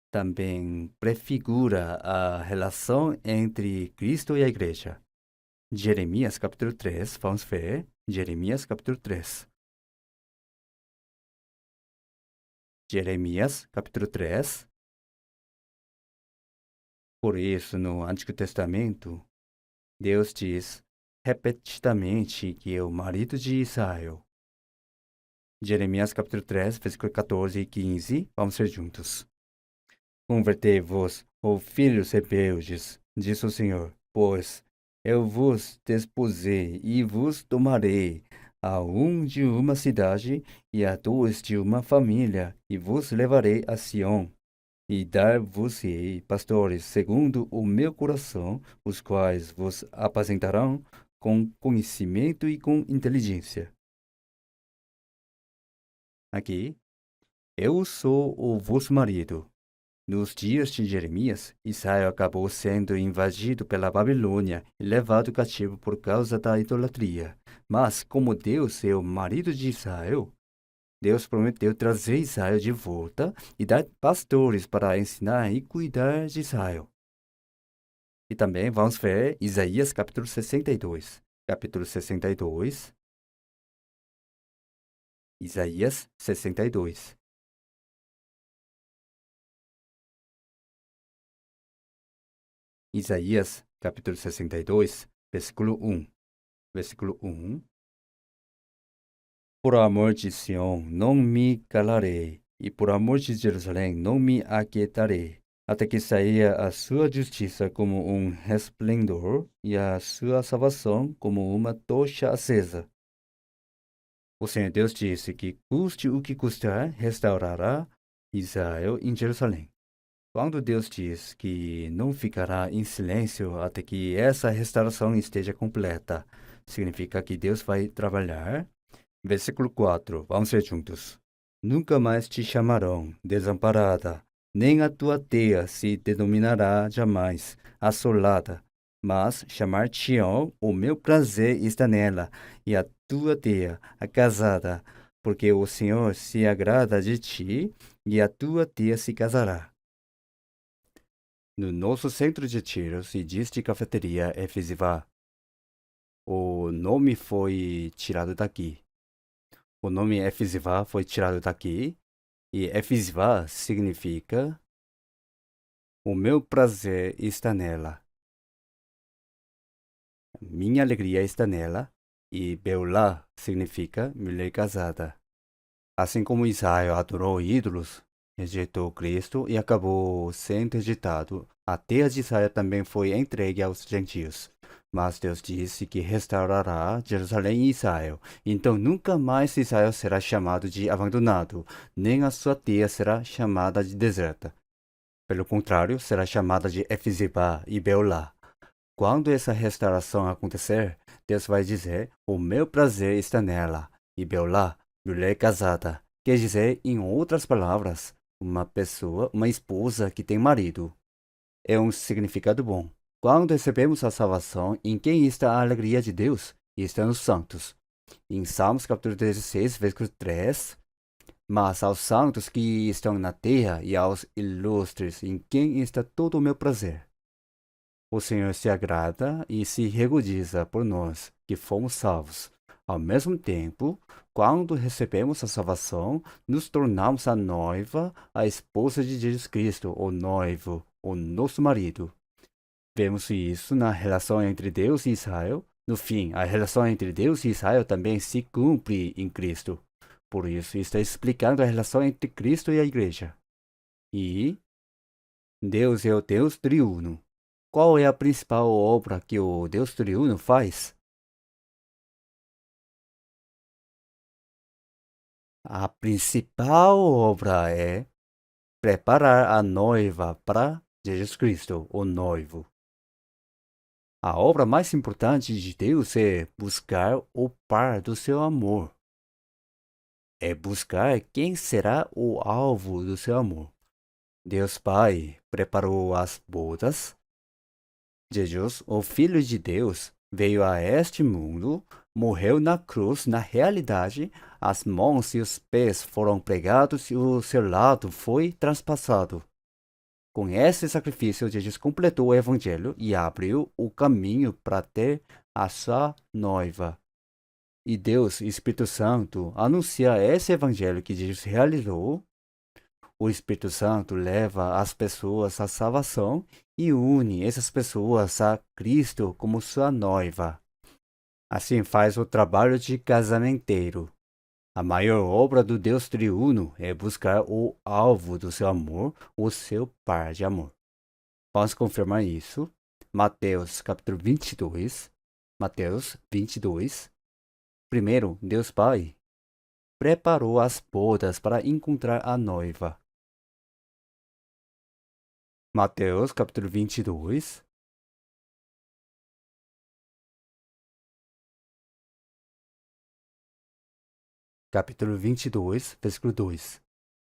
também prefigura a relação entre Cristo e a igreja. Jeremias capítulo 3, vamos ver. Jeremias capítulo 3. Jeremias capítulo 3. Por isso, no Antigo Testamento, Deus diz repetidamente que é o marido de Israel. Jeremias capítulo 3, versículo 14 e 15. Vamos ver juntos. Convertei-vos, ó filhos rebeldes, diz o Senhor, pois eu vos desposei e vos tomarei, a um de uma cidade e a dois de uma família, e vos levarei a Sião, e dar-vos-ei pastores segundo o meu coração, os quais vos apacentarão com conhecimento e com inteligência. Aqui, eu sou o vosso marido. Nos dias de Jeremias, Israel acabou sendo invadido pela Babilônia e levado cativo por causa da idolatria. Mas, como Deus é o marido de Israel, Deus prometeu trazer Israel de volta e dar pastores para ensinar e cuidar de Israel. E também vamos ver Isaías capítulo 62. Capítulo 62. Isaías 62. Isaías capítulo 62, versículo 1. Versículo 1. Por amor de Sião, não me calarei, e por amor de Jerusalém, não me aquietarei, até que saia a sua justiça como um resplendor e a sua salvação como uma tocha acesa. O Senhor Deus disse que, custe o que custar, restaurará Israel em Jerusalém. Quando Deus diz que não ficará em silêncio até que essa restauração esteja completa, significa que Deus vai trabalhar. Versículo 4, vamos ver juntos. Nunca mais te chamarão desamparada, nem a tua teia se denominará jamais assolada, mas chamar-te-ão o meu prazer está nela, e a tua teia, a casada, porque o Senhor se agrada de ti, e a tua teia se casará. No nosso centro de tiros e diz de cafeteria Efesivá. O nome foi tirado daqui. O nome Efesivá foi tirado daqui. E Efesivá significa o meu prazer está nela. Minha alegria está nela. E Beulá significa mulher casada. Assim como Israel adorou ídolos, rejeitou Cristo e acabou sendo rejeitado, a terra de Israel também foi entregue aos gentios. Mas Deus disse que restaurará Jerusalém e Israel. Então nunca mais Israel será chamado de abandonado, nem a sua terra será chamada de deserta. Pelo contrário, será chamada de Efizibá e Beolá. Quando essa restauração acontecer, Deus vai dizer: o meu prazer está nela. E Beolá, mulher casada, quer dizer, em outras palavras, uma pessoa, uma esposa que tem marido. É um significado bom. Quando recebemos a salvação, em quem está a alegria de Deus? Está nos santos. Em Salmos capítulo 16, versículo 3, mas aos santos que estão na terra e aos ilustres, em quem está todo o meu prazer. O Senhor se agrada e se regozija por nós, que fomos salvos. Ao mesmo tempo, quando recebemos a salvação, nos tornamos a noiva, a esposa de Jesus Cristo, o noivo, o nosso marido. Vemos isso na relação entre Deus e Israel. No fim, a relação entre Deus e Israel também se cumpre em Cristo. Por isso, está explicando a relação entre Cristo e a igreja. E Deus é o Deus triuno. Qual é a principal obra que o Deus triuno faz? A principal obra é preparar a noiva para Jesus Cristo, o noivo. A obra mais importante de Deus é buscar o par do seu amor. É buscar quem será o alvo do seu amor. Deus Pai preparou as bodas. Jesus, o Filho de Deus, veio a este mundo, morreu na cruz. Na realidade, as mãos e os pés foram pregados e o seu lado foi transpassado. Com esse sacrifício, Jesus completou o evangelho e abriu o caminho para ter a sua noiva. E Deus, Espírito Santo, anuncia esse evangelho que Jesus realizou. O Espírito Santo leva as pessoas à salvação e une essas pessoas a Cristo como sua noiva. Assim faz o trabalho de casamenteiro. A maior obra do Deus triuno é buscar o alvo do seu amor, o seu par de amor. Vamos confirmar isso. Mateus capítulo 22. Mateus 22. Primeiro, Deus Pai preparou as bodas para encontrar a noiva. Mateus capítulo 22. capítulo 22, versículo 2.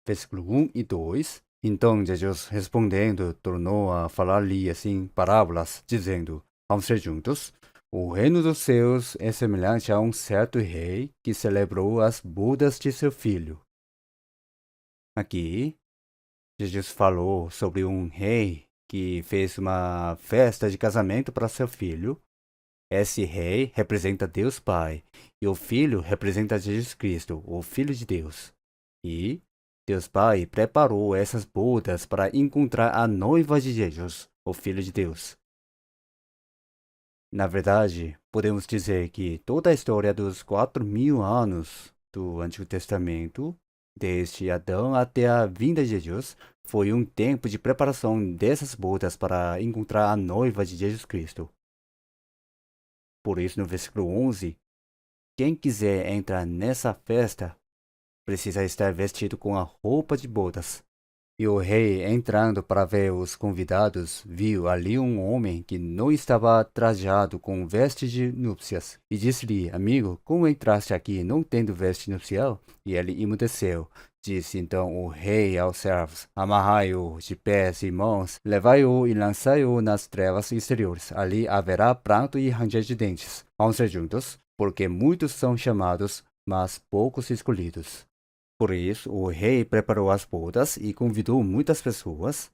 Versículo 1 e 2. Então Jesus, respondendo, tornou a falar-lhe assim parábolas, dizendo: Vamos ser juntos. O reino dos céus é semelhante a um certo rei que celebrou as bodas de seu filho. Aqui, Jesus falou sobre um rei que fez uma festa de casamento para seu filho. Esse rei representa Deus Pai, e o filho representa Jesus Cristo, o Filho de Deus. E Deus Pai preparou essas bodas para encontrar a noiva de Jesus, o Filho de Deus. Na verdade, podemos dizer que toda a história dos 4.000 anos do Antigo Testamento, desde Adão até a vinda de Jesus, foi um tempo de preparação dessas bodas para encontrar a noiva de Jesus Cristo. Por isso, no versículo 11, quem quiser entrar nessa festa precisa estar vestido com a roupa de bodas. E o rei, entrando para ver os convidados, viu ali um homem que não estava trajado com vestes de núpcias. E disse-lhe: Amigo, como entraste aqui não tendo veste nupcial? E ele emudeceu. Disse então o rei aos servos: Amarrai-o de pés e mãos, levai-o e lançai-o nas trevas exteriores. Ali haverá pranto e ranger de dentes. Vamos ser juntos, porque muitos são chamados, mas poucos escolhidos. Por isso, o rei preparou as bodas e convidou muitas pessoas,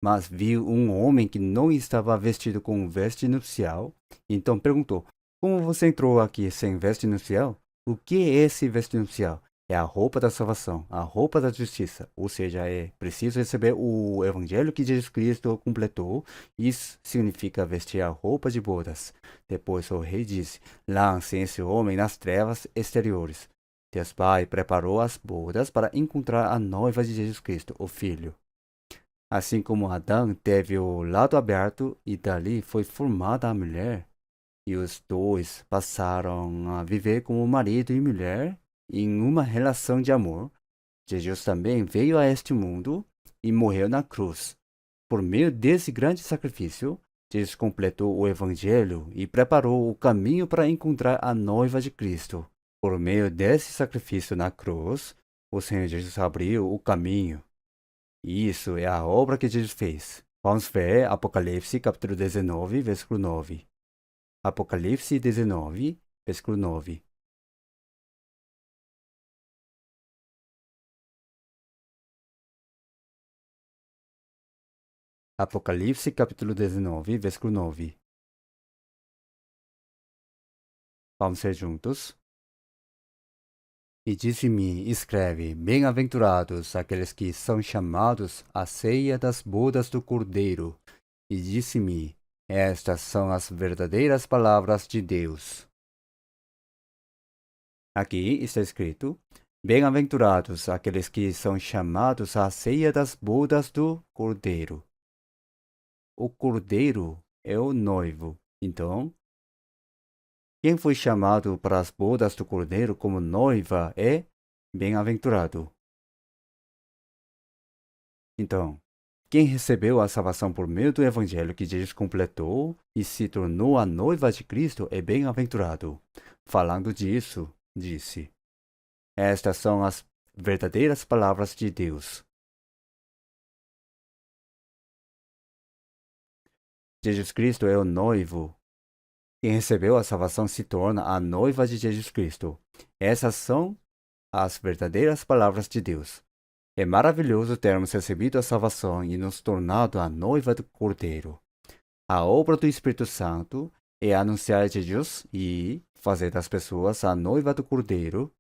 mas viu um homem que não estava vestido com veste nupcial. Então perguntou: Como você entrou aqui sem veste nupcial? O que é esse veste nupcial? É a roupa da salvação, a roupa da justiça. Ou seja, é preciso receber o evangelho que Jesus Cristo completou. Isso significa vestir a roupa de bodas. Depois o rei disse: Lancem esse homem nas trevas exteriores. Deus Pai preparou as bodas para encontrar a noiva de Jesus Cristo, o Filho. Assim como Adão teve o lado aberto e dali foi formada a mulher, e os dois passaram a viver como marido e mulher em uma relação de amor, Jesus também veio a este mundo e morreu na cruz. Por meio desse grande sacrifício, Jesus completou o Evangelho e preparou o caminho para encontrar a noiva de Cristo. Por meio desse sacrifício na cruz, o Senhor Jesus abriu o caminho. E isso é a obra que Jesus fez. Vamos ver Apocalipse capítulo 19, versículo 9. Apocalipse 19, versículo 9. Apocalipse capítulo 19, versículo 9. Vamos ser juntos? E disse-me: Escreve, bem-aventurados aqueles que são chamados à ceia das bodas do Cordeiro. E disse-me: Estas são as verdadeiras palavras de Deus. Aqui está escrito: Bem-aventurados aqueles que são chamados à ceia das bodas do Cordeiro. O Cordeiro é o noivo. Então, quem foi chamado para as bodas do Cordeiro como noiva é bem-aventurado. Então, quem recebeu a salvação por meio do Evangelho que Jesus completou e se tornou a noiva de Cristo é bem-aventurado. Falando disso, disse: Estas são as verdadeiras palavras de Deus. Jesus Cristo é o noivo. Quem recebeu a salvação se torna a noiva de Jesus Cristo. Essas são as verdadeiras palavras de Deus. É maravilhoso termos recebido a salvação e nos tornado a noiva do Cordeiro. A obra do Espírito Santo é anunciar Jesus e fazer das pessoas a noiva do Cordeiro.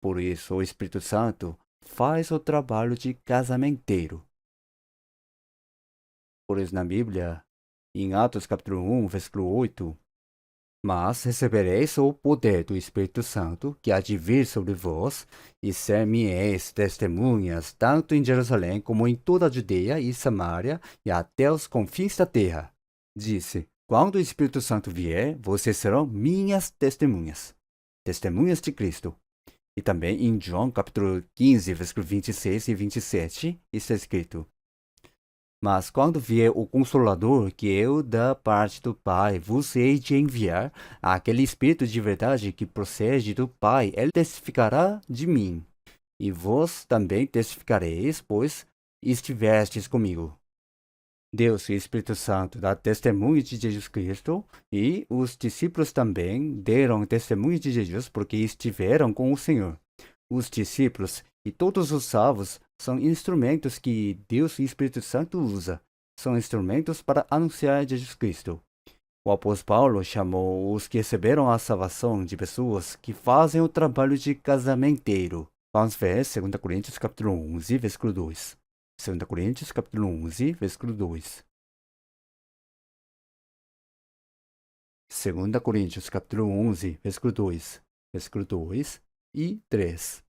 Por isso, o Espírito Santo faz o trabalho de casamenteiro. Por isso, na Bíblia, em Atos capítulo 1, versículo 8, Mas recebereis o poder do Espírito Santo, que há de vir sobre vós, e ser-me-eis testemunhas, tanto em Jerusalém como em toda a Judeia e Samaria, e até os confins da terra. Disse: Quando o Espírito Santo vier, vocês serão minhas testemunhas, testemunhas de Cristo. E também em João capítulo 15, versículo 26 e 27, está escrito: Mas quando vier o Consolador, que eu, da parte do Pai, vos hei de enviar, aquele Espírito de verdade que procede do Pai, ele testificará de mim. E vós também testificareis, pois estivestes comigo. Deus e o Espírito Santo dá testemunho de Jesus Cristo, e os discípulos também deram testemunho de Jesus porque estiveram com o Senhor. Os discípulos e todos os salvos são instrumentos que Deus e o Espírito Santo usa. São instrumentos para anunciar Jesus Cristo. O apóstolo Paulo chamou os que receberam a salvação de pessoas que fazem o trabalho de casamenteiro. Vamos ver 2 Coríntios capítulo 11, versículo 2. 2 Coríntios capítulo 11, versículo 2. 2 Coríntios capítulo 11, versículo 2. Versículo 2 e 3.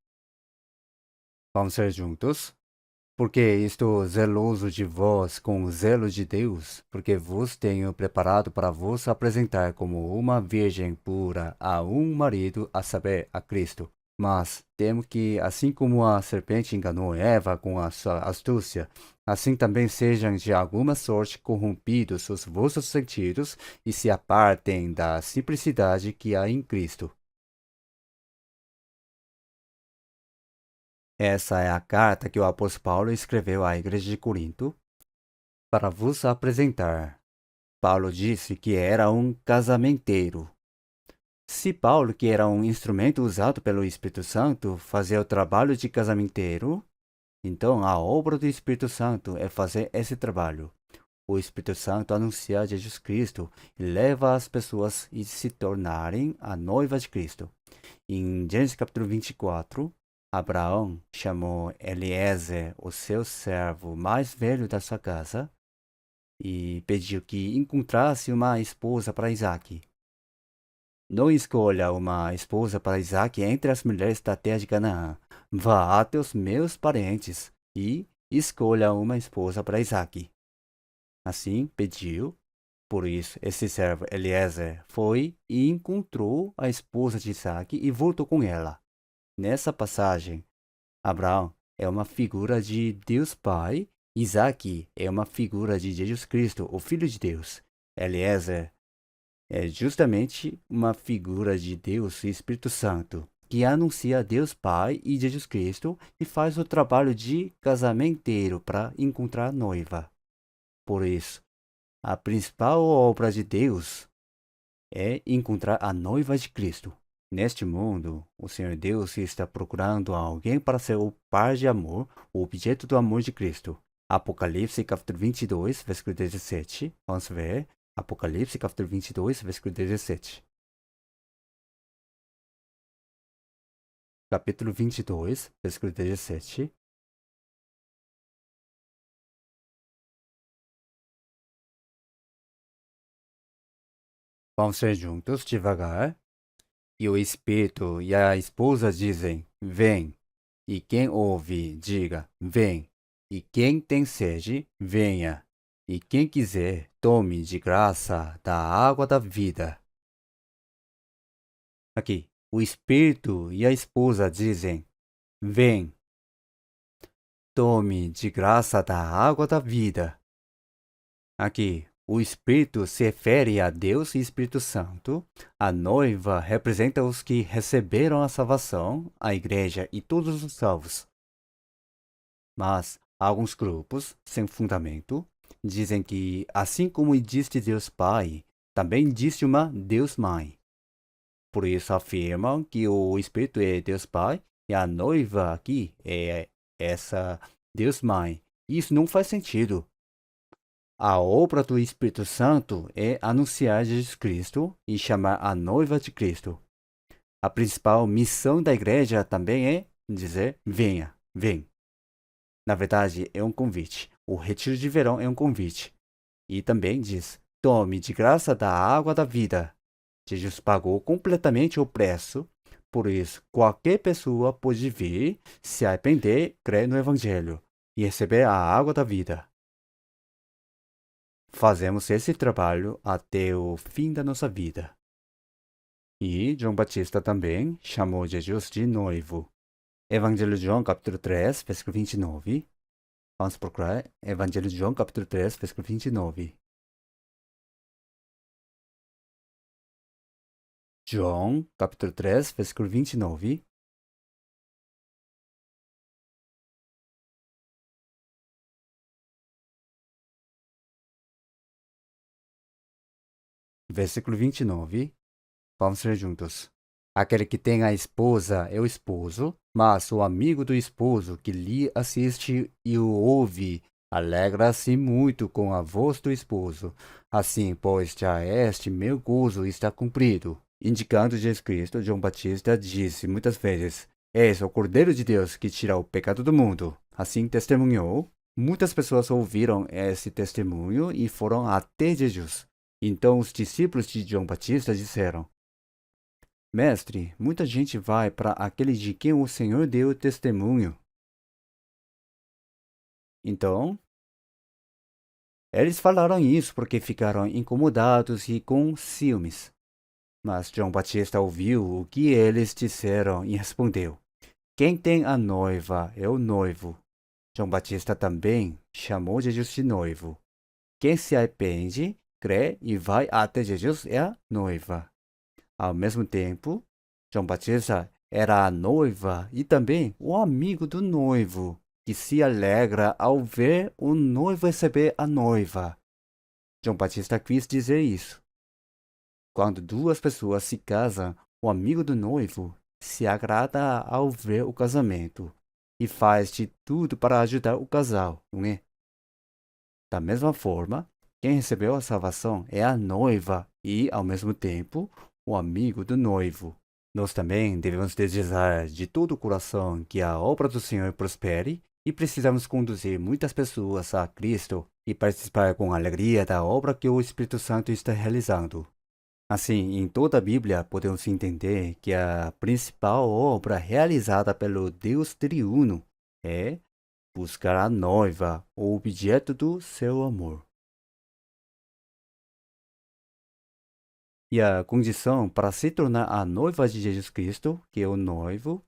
Vamos ler juntos. Porque estou zeloso de vós com o zelo de Deus, porque vos tenho preparado para vos apresentar como uma virgem pura a um marido, a saber, a Cristo. Mas temo que, assim como a serpente enganou Eva com a sua astúcia, assim também sejam de alguma sorte corrompidos os vossos sentidos e se apartem da simplicidade que há em Cristo. Essa é a carta que o apóstolo Paulo escreveu à igreja de Corinto para vos apresentar. Paulo disse que era um casamenteiro. Se Paulo, que era um instrumento usado pelo Espírito Santo, fazia o trabalho de casamenteiro, então a obra do Espírito Santo é fazer esse trabalho. O Espírito Santo anuncia Jesus Cristo e leva as pessoas a se tornarem a noiva de Cristo. Em Gênesis capítulo 24, Abraão chamou Eliezer, o seu servo mais velho da sua casa, e pediu que encontrasse uma esposa para Isaque. Não escolha uma esposa para Isaque entre as mulheres da terra de Canaã. Vá até os meus parentes e escolha uma esposa para Isaque. Assim pediu. Por isso, esse servo Eliezer foi e encontrou a esposa de Isaque e voltou com ela. Nessa passagem, Abraão é uma figura de Deus Pai, Isaque é uma figura de Jesus Cristo, o Filho de Deus. Eliezer é justamente uma figura de Deus e Espírito Santo, que anuncia Deus Pai e Jesus Cristo e faz o trabalho de casamenteiro para encontrar a noiva. Por isso, a principal obra de Deus é encontrar a noiva de Cristo. Neste mundo, o Senhor Deus está procurando alguém para ser o par de amor, o objeto do amor de Cristo. Apocalipse capítulo 22, versículo 17. Vamos ver. Apocalipse capítulo 22, versículo 17. Capítulo 22, versículo 17. Vamos ver juntos, devagar. E o Espírito e a esposa dizem: Vem. E quem ouve, diga: Vem. E quem tem sede, venha. E quem quiser, tome de graça da água da vida. Aqui, o Espírito e a esposa dizem: Vem. Tome de graça da água da vida. Aqui, o Espírito se refere a Deus e Espírito Santo. A noiva representa os que receberam a salvação, a igreja e todos os salvos. Mas alguns grupos, sem fundamento, dizem que, assim como existe Deus Pai, também existe uma Deus Mãe. Por isso afirmam que o Espírito é Deus Pai e a noiva aqui é essa Deus Mãe. Isso não faz sentido. A obra do Espírito Santo é anunciar Jesus Cristo e chamar a noiva de Cristo. A principal missão da igreja também é dizer: venha, vem. Na verdade, é um convite. O retiro de verão é um convite. E também diz: tome de graça da água da vida. Jesus pagou completamente o preço. Por isso, qualquer pessoa pode vir, se arrepender, crer no Evangelho e receber a água da vida. Fazemos esse trabalho até o fim da nossa vida. E João Batista também chamou Jesus de noivo. Evangelho de João, capítulo 3, versículo 29. Vamos procurar Evangelho de João, capítulo 3, versículo 29. João, capítulo 3, versículo 29. Versículo 29. Vamos ler juntos. Aquele que tem a esposa é o esposo, mas o amigo do esposo que lhe assiste e o ouve alegra-se muito com a voz do esposo. Assim, pois, já este meu gozo está cumprido. Indicando Jesus Cristo, João Batista disse muitas vezes: Eis o Cordeiro de Deus que tira o pecado do mundo. Assim testemunhou. Muitas pessoas ouviram esse testemunho e foram até Jesus. Então os discípulos de João Batista disseram: Mestre, muita gente vai para aquele de quem o Senhor deu testemunho. Então, eles falaram isso porque ficaram incomodados e com ciúmes. Mas João Batista ouviu o que eles disseram e respondeu: Quem tem a noiva é o noivo. João Batista também chamou Jesus de noivo. Quem se arrepende, crê e vai até Jesus é a noiva. Ao mesmo tempo, João Batista era a noiva e também o amigo do noivo, que se alegra ao ver o noivo receber a noiva. João Batista quis dizer isso. Quando duas pessoas se casam, o amigo do noivo se agrada ao ver o casamento e faz de tudo para ajudar o casal, não é? Da mesma forma, quem recebeu a salvação é a noiva e, ao mesmo tempo, o amigo do noivo. Nós também devemos desejar de todo o coração que a obra do Senhor prospere e precisamos conduzir muitas pessoas a Cristo e participar com alegria da obra que o Espírito Santo está realizando. Assim, em toda a Bíblia, podemos entender que a principal obra realizada pelo Deus triuno é buscar a noiva, o objeto do seu amor. E a condição para se tornar a noiva de Jesus Cristo, que é o noivo,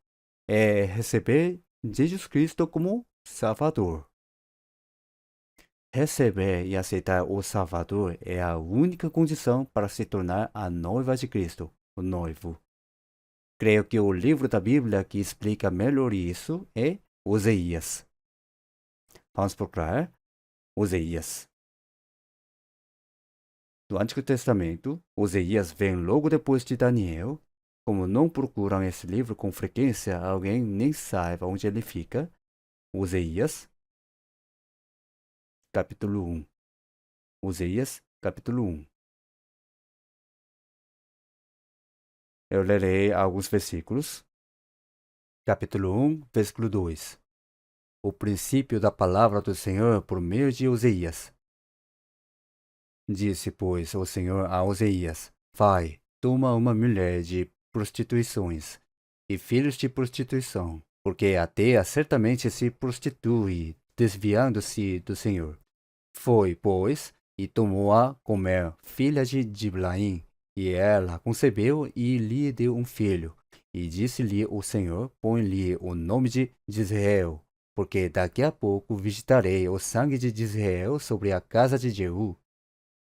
é receber Jesus Cristo como Salvador. Receber e aceitar o Salvador é a única condição para se tornar a noiva de Cristo, o noivo. Creio que o livro da Bíblia que explica melhor isso é Oséias. Vamos procurar Oséias. No Antigo Testamento, Oséias vem logo depois de Daniel. Como não procuram esse livro com frequência, alguém nem saiba onde ele fica. Oséias, capítulo 1. Oséias, capítulo 1. Eu lerei alguns versículos. Capítulo 1, versículo 2. O princípio da palavra do Senhor por meio de Oséias. Disse, pois, o Senhor a Oséias: Vai, toma uma mulher de prostituições e filhos de prostituição, porque a Teia certamente se prostitui, desviando-se do Senhor. Foi, pois, e tomou-a como filha de Diblaim, e ela concebeu e lhe deu um filho. E disse-lhe o Senhor: Põe-lhe o nome de Israel, porque daqui a pouco visitarei o sangue de Israel sobre a casa de Jeú,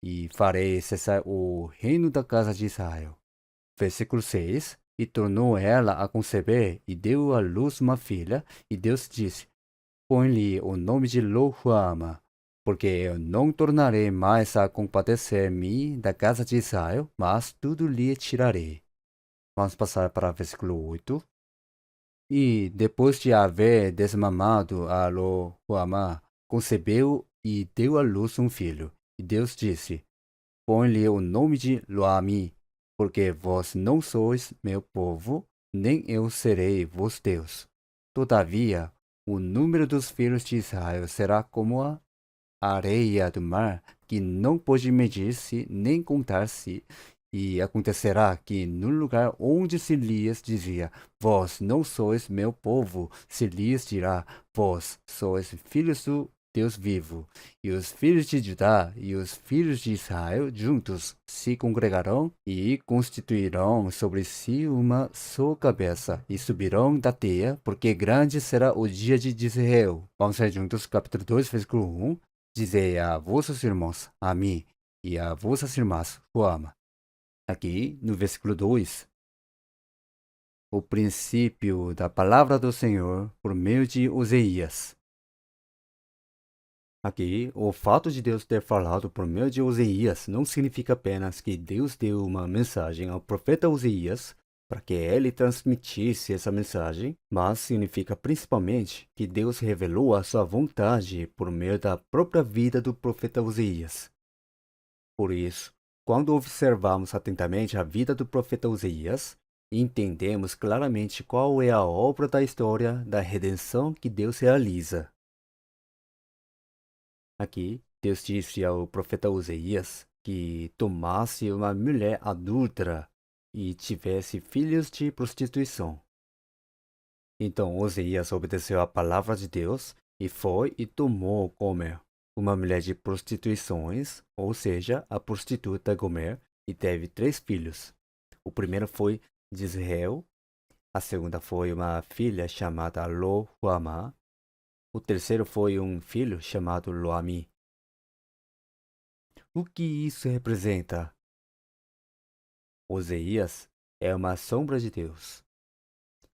e farei cessar o reino da casa de Israel. Versículo 6. E tornou ela a conceber, e deu à luz uma filha, e Deus disse: Põe-lhe o nome de Lo-ruama, porque eu não tornarei mais a compadecer-me da casa de Israel, mas tudo lhe tirarei. Vamos passar para o versículo 8. E depois de haver desmamado a Lo-ruama, concebeu e deu à luz um filho. E Deus disse: Põe-lhe o nome de Loami, porque vós não sois meu povo, nem eu serei vos Deus. Todavia, o número dos filhos de Israel será como a areia do mar, que não pode medir-se nem contar-se. E acontecerá que no lugar onde se lhes dizia: Vós não sois meu povo, se lhes dirá: Vós sois filhos do Deus vivo, e os filhos de Judá e os filhos de Israel juntos se congregarão e constituirão sobre si uma só cabeça, e subirão da teia, porque grande será o dia de Israel. Vamos ler juntos, capítulo 2, versículo 1. Dizei a vossos irmãos, a mim, e a vossas irmãs, o ama. Aqui, no versículo 2, o princípio da palavra do Senhor por meio de Oseias. Aqui, o fato de Deus ter falado por meio de Oseias não significa apenas que Deus deu uma mensagem ao profeta Oseias para que ele transmitisse essa mensagem, mas significa principalmente que Deus revelou a sua vontade por meio da própria vida do profeta Oseias. Por isso, quando observamos atentamente a vida do profeta Oseias, entendemos claramente qual é a obra da história da redenção que Deus realiza. Aqui, Deus disse ao profeta Oseias que tomasse uma mulher adúltera e tivesse filhos de prostituição. Então Oseias obedeceu à palavra de Deus e foi e tomou Gomer, uma mulher de prostituições, ou seja, a prostituta Gomer, e teve 3 filhos. O primeiro foi Jezreel, a segunda foi uma filha chamada Lo-Ruamá, o terceiro foi um filho chamado Lo-Ami. O que isso representa? Oseias é uma sombra de Deus.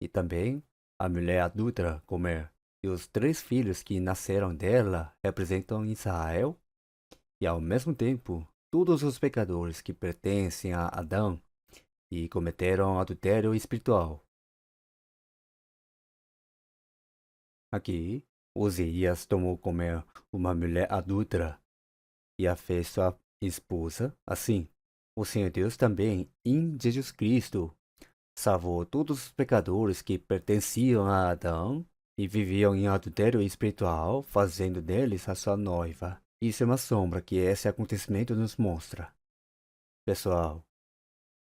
E também a mulher adúltera Gomer e os 3 filhos que nasceram dela representam Israel e, ao mesmo tempo, todos os pecadores que pertencem a Adão e cometeram adultério espiritual. Aqui, Oseias tomou Gomer, uma mulher adúltera, e a fez sua esposa. Assim, o Senhor Deus também, em Jesus Cristo, salvou todos os pecadores que pertenciam a Adão e viviam em adultério espiritual, fazendo deles a sua noiva. Isso é uma sombra que esse acontecimento nos mostra. Pessoal,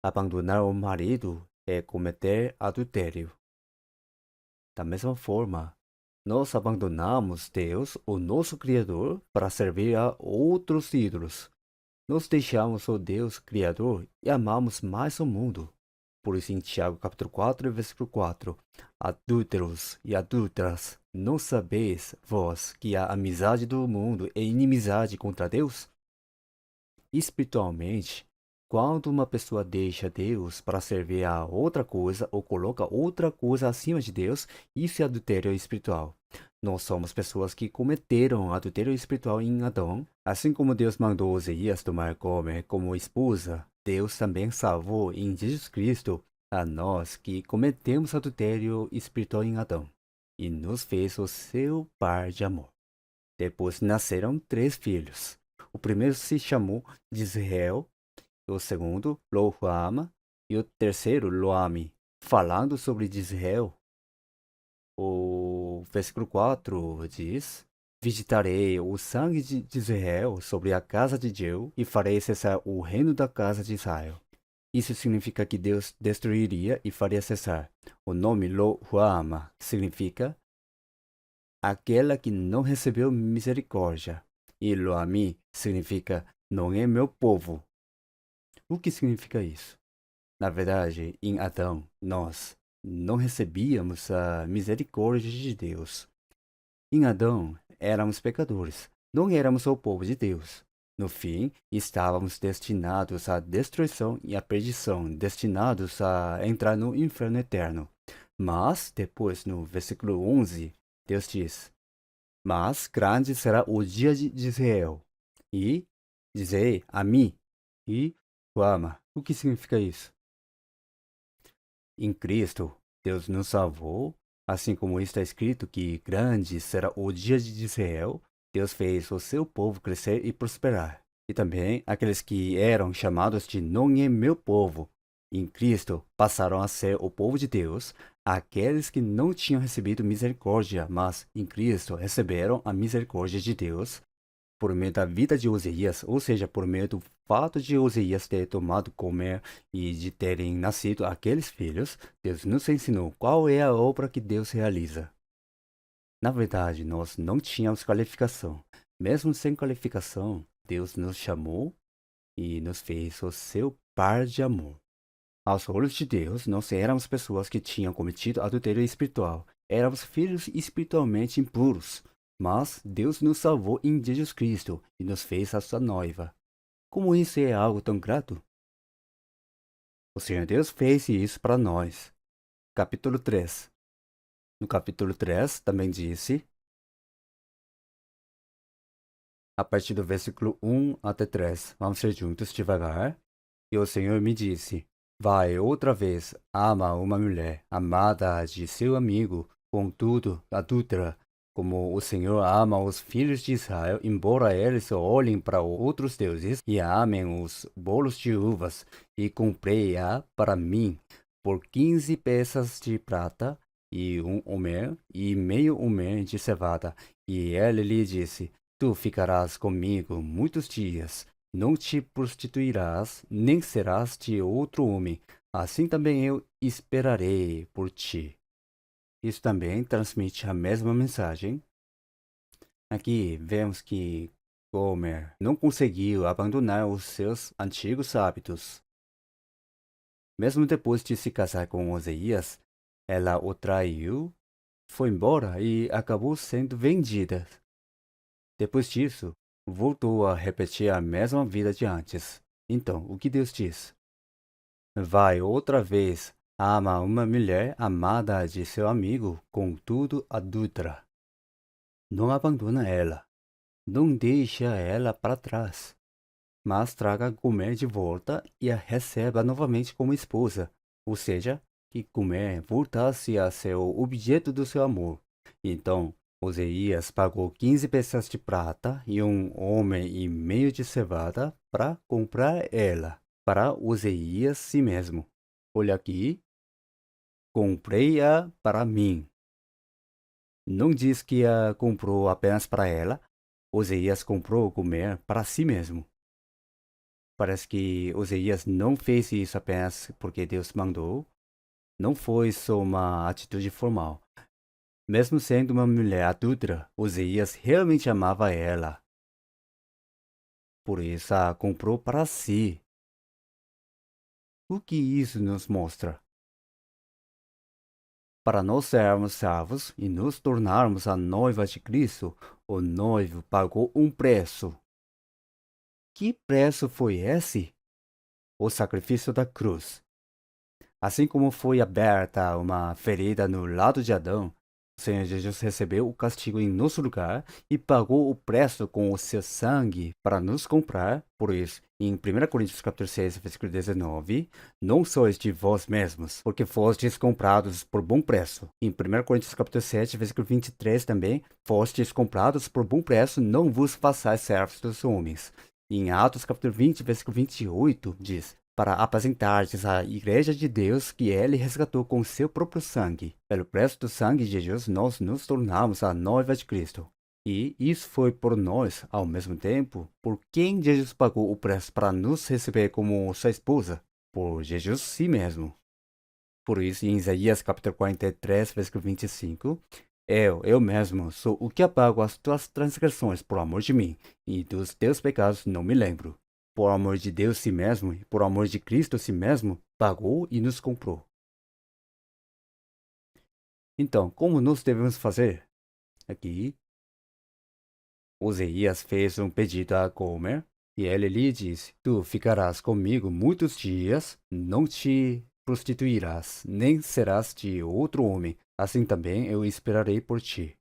abandonar o marido é cometer adultério. Da mesma forma, nós abandonamos Deus, o nosso Criador, para servir a outros ídolos. Nós deixamos o Deus Criador e amamos mais o mundo. Por isso, em Tiago, capítulo 4, versículo 4, adúlteros e adúlteras, não sabeis vós que a amizade do mundo é inimizade contra Deus? Espiritualmente, quando uma pessoa deixa Deus para servir a outra coisa ou coloca outra coisa acima de Deus, isso é adultério espiritual. Nós somos pessoas que cometeram adultério espiritual em Adão. Assim como Deus mandou Oseias tomar Gomer como esposa, Deus também salvou em Jesus Cristo a nós que cometemos adultério espiritual em Adão e nos fez o seu par de amor. Depois nasceram 3 filhos. O primeiro se chamou Jezreel, o segundo Lo-Ruama e o terceiro Lo-Ami. Falando sobre Jezreel, o versículo 4 diz: Visitarei o sangue de Israel sobre a casa de Jeu e farei cessar o reino da casa de Israel. Isso significa que Deus destruiria e faria cessar. O nome Lo-Ruama significa aquela que não recebeu misericórdia. E Lo-Ami significa não é meu povo. O que significa isso? Na verdade, em Adão, nós não recebíamos a misericórdia de Deus. Em Adão, éramos pecadores, não éramos o povo de Deus. No fim, estávamos destinados à destruição e à perdição, destinados a entrar no inferno eterno. Mas, depois, no versículo 11, Deus diz: Mas grande será o dia de Israel, e dizei a mim, e o ama. O que significa isso? Em Cristo, Deus nos salvou, assim como está escrito que grande será o dia de Israel. Deus fez o seu povo crescer e prosperar. E também aqueles que eram chamados de não é meu povo, em Cristo passaram a ser o povo de Deus. Aqueles que não tinham recebido misericórdia, mas em Cristo receberam a misericórdia de Deus por meio da vida de Oseias, ou seja, por meio do fato de Oseias ter tomado Gomer e de terem nascido aqueles filhos. Deus nos ensinou qual é a obra que Deus realiza. Na verdade, nós não tínhamos qualificação. Mesmo sem qualificação, Deus nos chamou e nos fez o seu par de amor. Aos olhos de Deus, nós éramos pessoas que tinham cometido adultério espiritual. Éramos filhos espiritualmente impuros. Mas Deus nos salvou em Jesus Cristo e nos fez a sua noiva. Como isso é algo tão grato? O Senhor Deus fez isso para nós. Capítulo 3. No capítulo 3 também disse, a partir do versículo 1 até 3, vamos ler juntos devagar. E o Senhor me disse, vai outra vez, ama uma mulher, amada de seu amigo, contudo, adúltera, como o Senhor ama os filhos de Israel, embora eles olhem para outros deuses e amem os bolos de uvas, e comprei-a para mim por 15 peças de prata, e um homer, e meio homer de cevada. E ele lhe disse, tu ficarás comigo muitos dias, não te prostituirás, nem serás de outro homem. Assim também eu esperarei por ti. Isso também transmite a mesma mensagem. Aqui vemos que Gomer não conseguiu abandonar os seus antigos hábitos. Mesmo depois de se casar com Oséias, ela o traiu, foi embora e acabou sendo vendida. Depois disso, voltou a repetir a mesma vida de antes. Então, o que Deus diz? Vai outra vez, ama uma mulher amada de seu amigo, contudo adúltera. Não abandona ela, não deixa ela para trás, mas traga Gomer de volta e a receba novamente como esposa, ou seja, que Gomer voltasse a ser o objeto do seu amor. Então, Oséias pagou 15 peças de prata e um homem e meio de cevada para comprar ela, para Oséias si mesmo. Olha aqui, comprei-a para mim. Não diz que a comprou apenas para ela. Oséias comprou Gomer para si mesmo. Parece que Oséias não fez isso apenas porque Deus mandou. Não foi só uma atitude formal. Mesmo sendo uma mulher adúltera, Oséias realmente amava ela. Por isso a comprou para si. O que isso nos mostra? Para nós sermos salvos e nos tornarmos a noiva de Cristo, o noivo pagou um preço. Que preço foi esse? O sacrifício da cruz. Assim como foi aberta uma ferida no lado de Adão, o Senhor Jesus recebeu o castigo em nosso lugar e pagou o preço com o seu sangue para nos comprar. Por isso, em 1 Coríntios capítulo 6, versículo 19, não sois de vós mesmos, porque fostes comprados por bom preço. Em 1 Coríntios capítulo 7, versículo 23 também, fostes comprados por bom preço, não vos façais servos dos homens. Em Atos capítulo 20, versículo 28, diz, para apresentar-lhes a igreja de Deus que ele resgatou com seu próprio sangue. Pelo preço do sangue de Jesus, nós nos tornamos a noiva de Cristo. E isso foi por nós, ao mesmo tempo, por quem Jesus pagou o preço para nos receber como sua esposa, por Jesus si mesmo. Por isso, em Isaías capítulo 43, versículo 25, eu mesmo sou o que apago as tuas transgressões por amor de mim, e dos teus pecados não me lembro. Por amor de Deus si mesmo, e por amor de Cristo si mesmo, pagou e nos comprou. Então, como nós devemos fazer? Aqui, Oséias fez um pedido a Gomer, e ele lhe disse, tu ficarás comigo muitos dias, não te prostituirás, nem serás de outro homem, assim também eu esperarei por ti.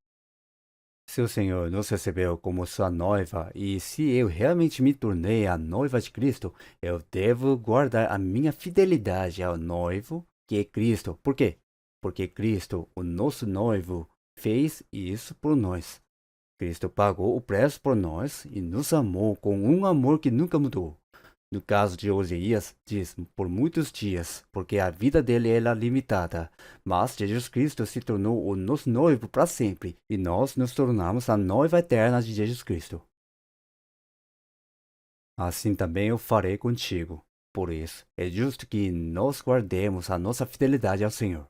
Se o Senhor nos recebeu como sua noiva, e se eu realmente me tornei a noiva de Cristo, eu devo guardar a minha fidelidade ao noivo, que é Cristo. Por quê? Porque Cristo, o nosso noivo, fez isso por nós. Cristo pagou o preço por nós e nos amou com um amor que nunca mudou. No caso de Oséias, diz por muitos dias, porque a vida dele era limitada. Mas Jesus Cristo se tornou o nosso noivo para sempre, e nós nos tornamos a noiva eterna de Jesus Cristo. Assim também eu farei contigo. Por isso, é justo que nós guardemos a nossa fidelidade ao Senhor.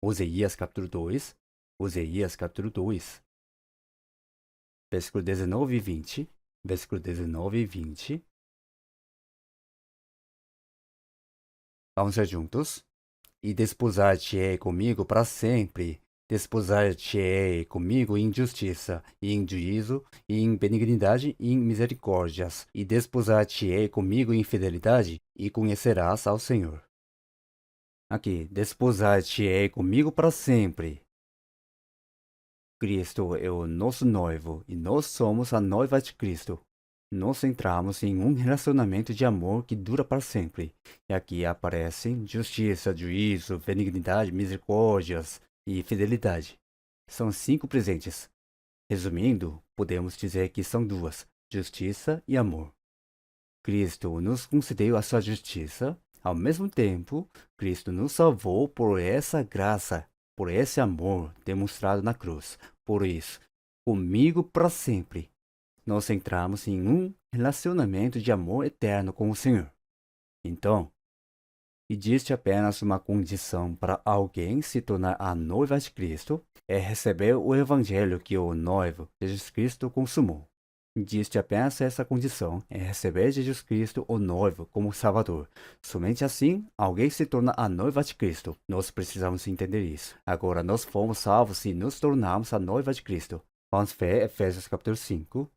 Oséias capítulo 2, Oséias capítulo 2, versículo 19 e 20. Versículo 19 e 20. Vamos ler juntos. E desposar-te-ei comigo para sempre. Desposar-te-ei comigo em justiça, e em juízo, e em benignidade, e em misericórdias. E desposar-te-ei comigo em fidelidade, e conhecerás ao Senhor. Aqui, desposar-te-ei comigo para sempre. Cristo é o nosso noivo, e nós somos a noiva de Cristo. Nós entramos em um relacionamento de amor que dura para sempre. E aqui aparecem justiça, juízo, benignidade, misericórdias e fidelidade. São 5 presentes. Resumindo, podemos dizer que são duas: justiça e amor. Cristo nos concedeu a sua justiça. Ao mesmo tempo, Cristo nos salvou por essa graça, por esse amor demonstrado na cruz. Por isso, comigo para sempre, nós entramos em um relacionamento de amor eterno com o Senhor. Então, existe apenas uma condição para alguém se tornar a noiva de Cristo: é receber o evangelho que o noivo, Jesus Cristo, consumou. Existe apenas essa condição: é receber Jesus Cristo, o noivo, como Salvador. Somente assim, alguém se torna a noiva de Cristo. Nós precisamos entender isso. Agora, nós fomos salvos e nos tornamos a noiva de Cristo. Vamos ver Efésios capítulo 5.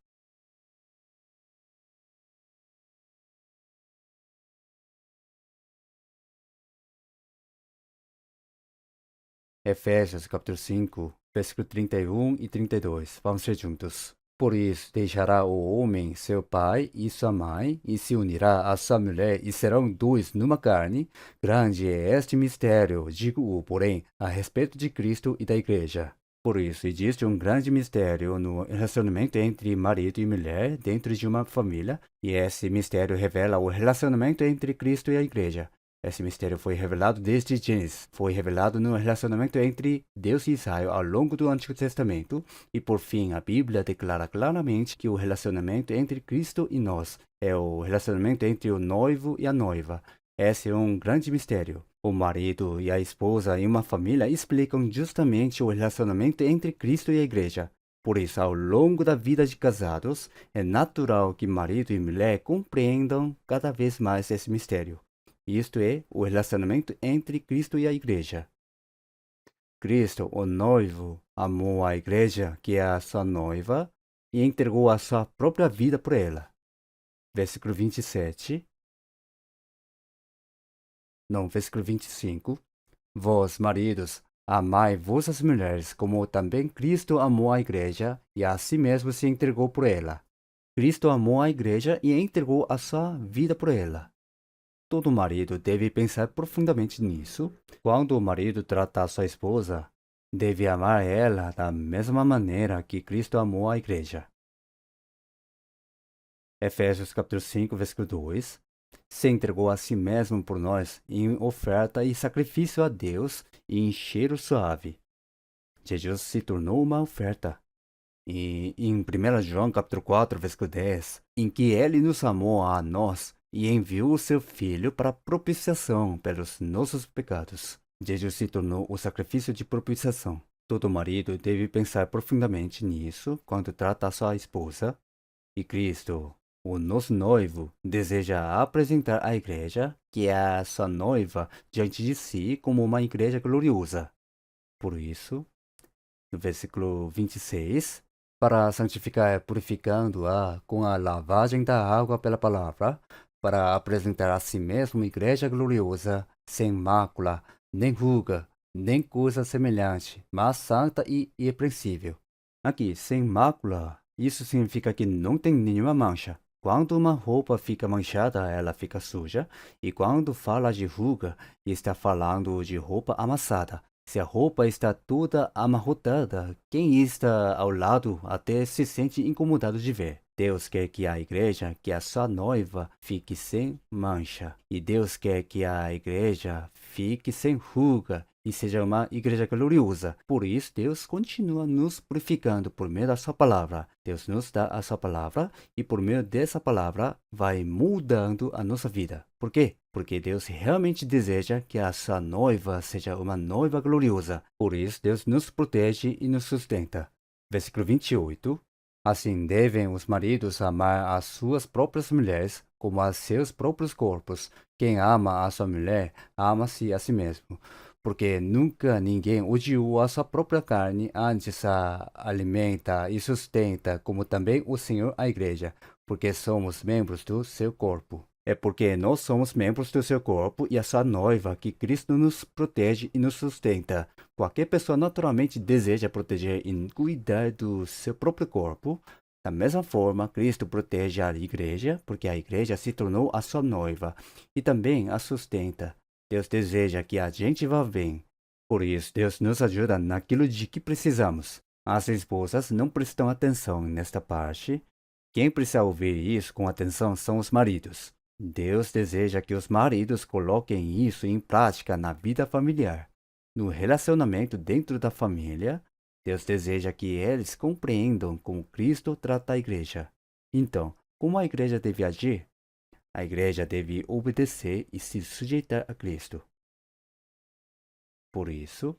Efésios capítulo 5, versículo 31 e 32. Vamos ler juntos. Por isso, deixará o homem seu pai e sua mãe, e se unirá à sua mulher, e serão dois numa carne. Grande é este mistério, digo-o, porém, a respeito de Cristo e da igreja. Por isso, existe um grande mistério no relacionamento entre marido e mulher dentro de uma família, e esse mistério revela o relacionamento entre Cristo e a igreja. Esse mistério foi revelado desde Gênesis, foi revelado no relacionamento entre Deus e Israel ao longo do Antigo Testamento, e por fim a Bíblia declara claramente que o relacionamento entre Cristo e nós é o relacionamento entre o noivo e a noiva. Esse é um grande mistério. O marido e a esposa em uma família explicam justamente o relacionamento entre Cristo e a igreja. Por isso, ao longo da vida de casados, é natural que marido e mulher compreendam cada vez mais esse mistério. Isto é, o relacionamento entre Cristo e a igreja. Cristo, o noivo, amou a igreja, que é a sua noiva, e entregou a sua própria vida por ela. Versículo 27. Não, versículo 25. Vós, maridos, amai vossas mulheres, como também Cristo amou a igreja, e a si mesmo se entregou por ela. Cristo amou a igreja e entregou a sua vida por ela. Todo marido deve pensar profundamente nisso. Quando o marido trata a sua esposa, deve amar ela da mesma maneira que Cristo amou a igreja. Efésios capítulo 5, versículo 2. Se entregou a si mesmo por nós em oferta e sacrifício a Deus e em cheiro suave. Jesus se tornou uma oferta. E em 1 João capítulo 4, versículo 10, em que ele nos amou a nós e enviou o seu Filho para propiciação pelos nossos pecados. Jesus se tornou o sacrifício de propiciação. Todo marido deve pensar profundamente nisso quando trata a sua esposa. E Cristo, o nosso noivo, deseja apresentar a igreja, que é a sua noiva, diante de si como uma igreja gloriosa. Por isso, no versículo 26, para santificar, purificando-a com a lavagem da água pela palavra, para apresentar a si mesmo uma igreja gloriosa, sem mácula, nem ruga, nem coisa semelhante, mas santa e irrepreensível. Aqui, sem mácula, isso significa que não tem nenhuma mancha. Quando uma roupa fica manchada, ela fica suja, e quando fala de ruga, está falando de roupa amassada. Se a roupa está toda amarrotada, quem está ao lado até se sente incomodado de ver. Deus quer que a igreja, que a sua noiva, fique sem mancha. E Deus quer que a igreja fique sem ruga e seja uma igreja gloriosa. Por isso, Deus continua nos purificando por meio da sua palavra. Deus nos dá a sua palavra e por meio dessa palavra vai mudando a nossa vida. Por quê? Porque Deus realmente deseja que a sua noiva seja uma noiva gloriosa. Por isso, Deus nos protege e nos sustenta. Versículo 28. Assim devem os maridos amar as suas próprias mulheres como a seus próprios corpos. Quem ama a sua mulher, ama-se a si mesmo. Porque nunca ninguém odiou a sua própria carne, antes a alimenta e sustenta, como também o Senhor a igreja, porque somos membros do seu corpo. É porque nós somos membros do seu corpo e a sua noiva que Cristo nos protege e nos sustenta. Qualquer pessoa naturalmente deseja proteger e cuidar do seu próprio corpo. Da mesma forma, Cristo protege a igreja, porque a igreja se tornou a sua noiva e também a sustenta. Deus deseja que a gente vá bem. Por isso, Deus nos ajuda naquilo de que precisamos. As esposas não prestam atenção nesta parte. Quem precisa ouvir isso com atenção são os maridos. Deus deseja que os maridos coloquem isso em prática na vida familiar. No relacionamento dentro da família, Deus deseja que eles compreendam como Cristo trata a igreja. Então, como a igreja deve agir? A igreja deve obedecer e se sujeitar a Cristo. Por isso,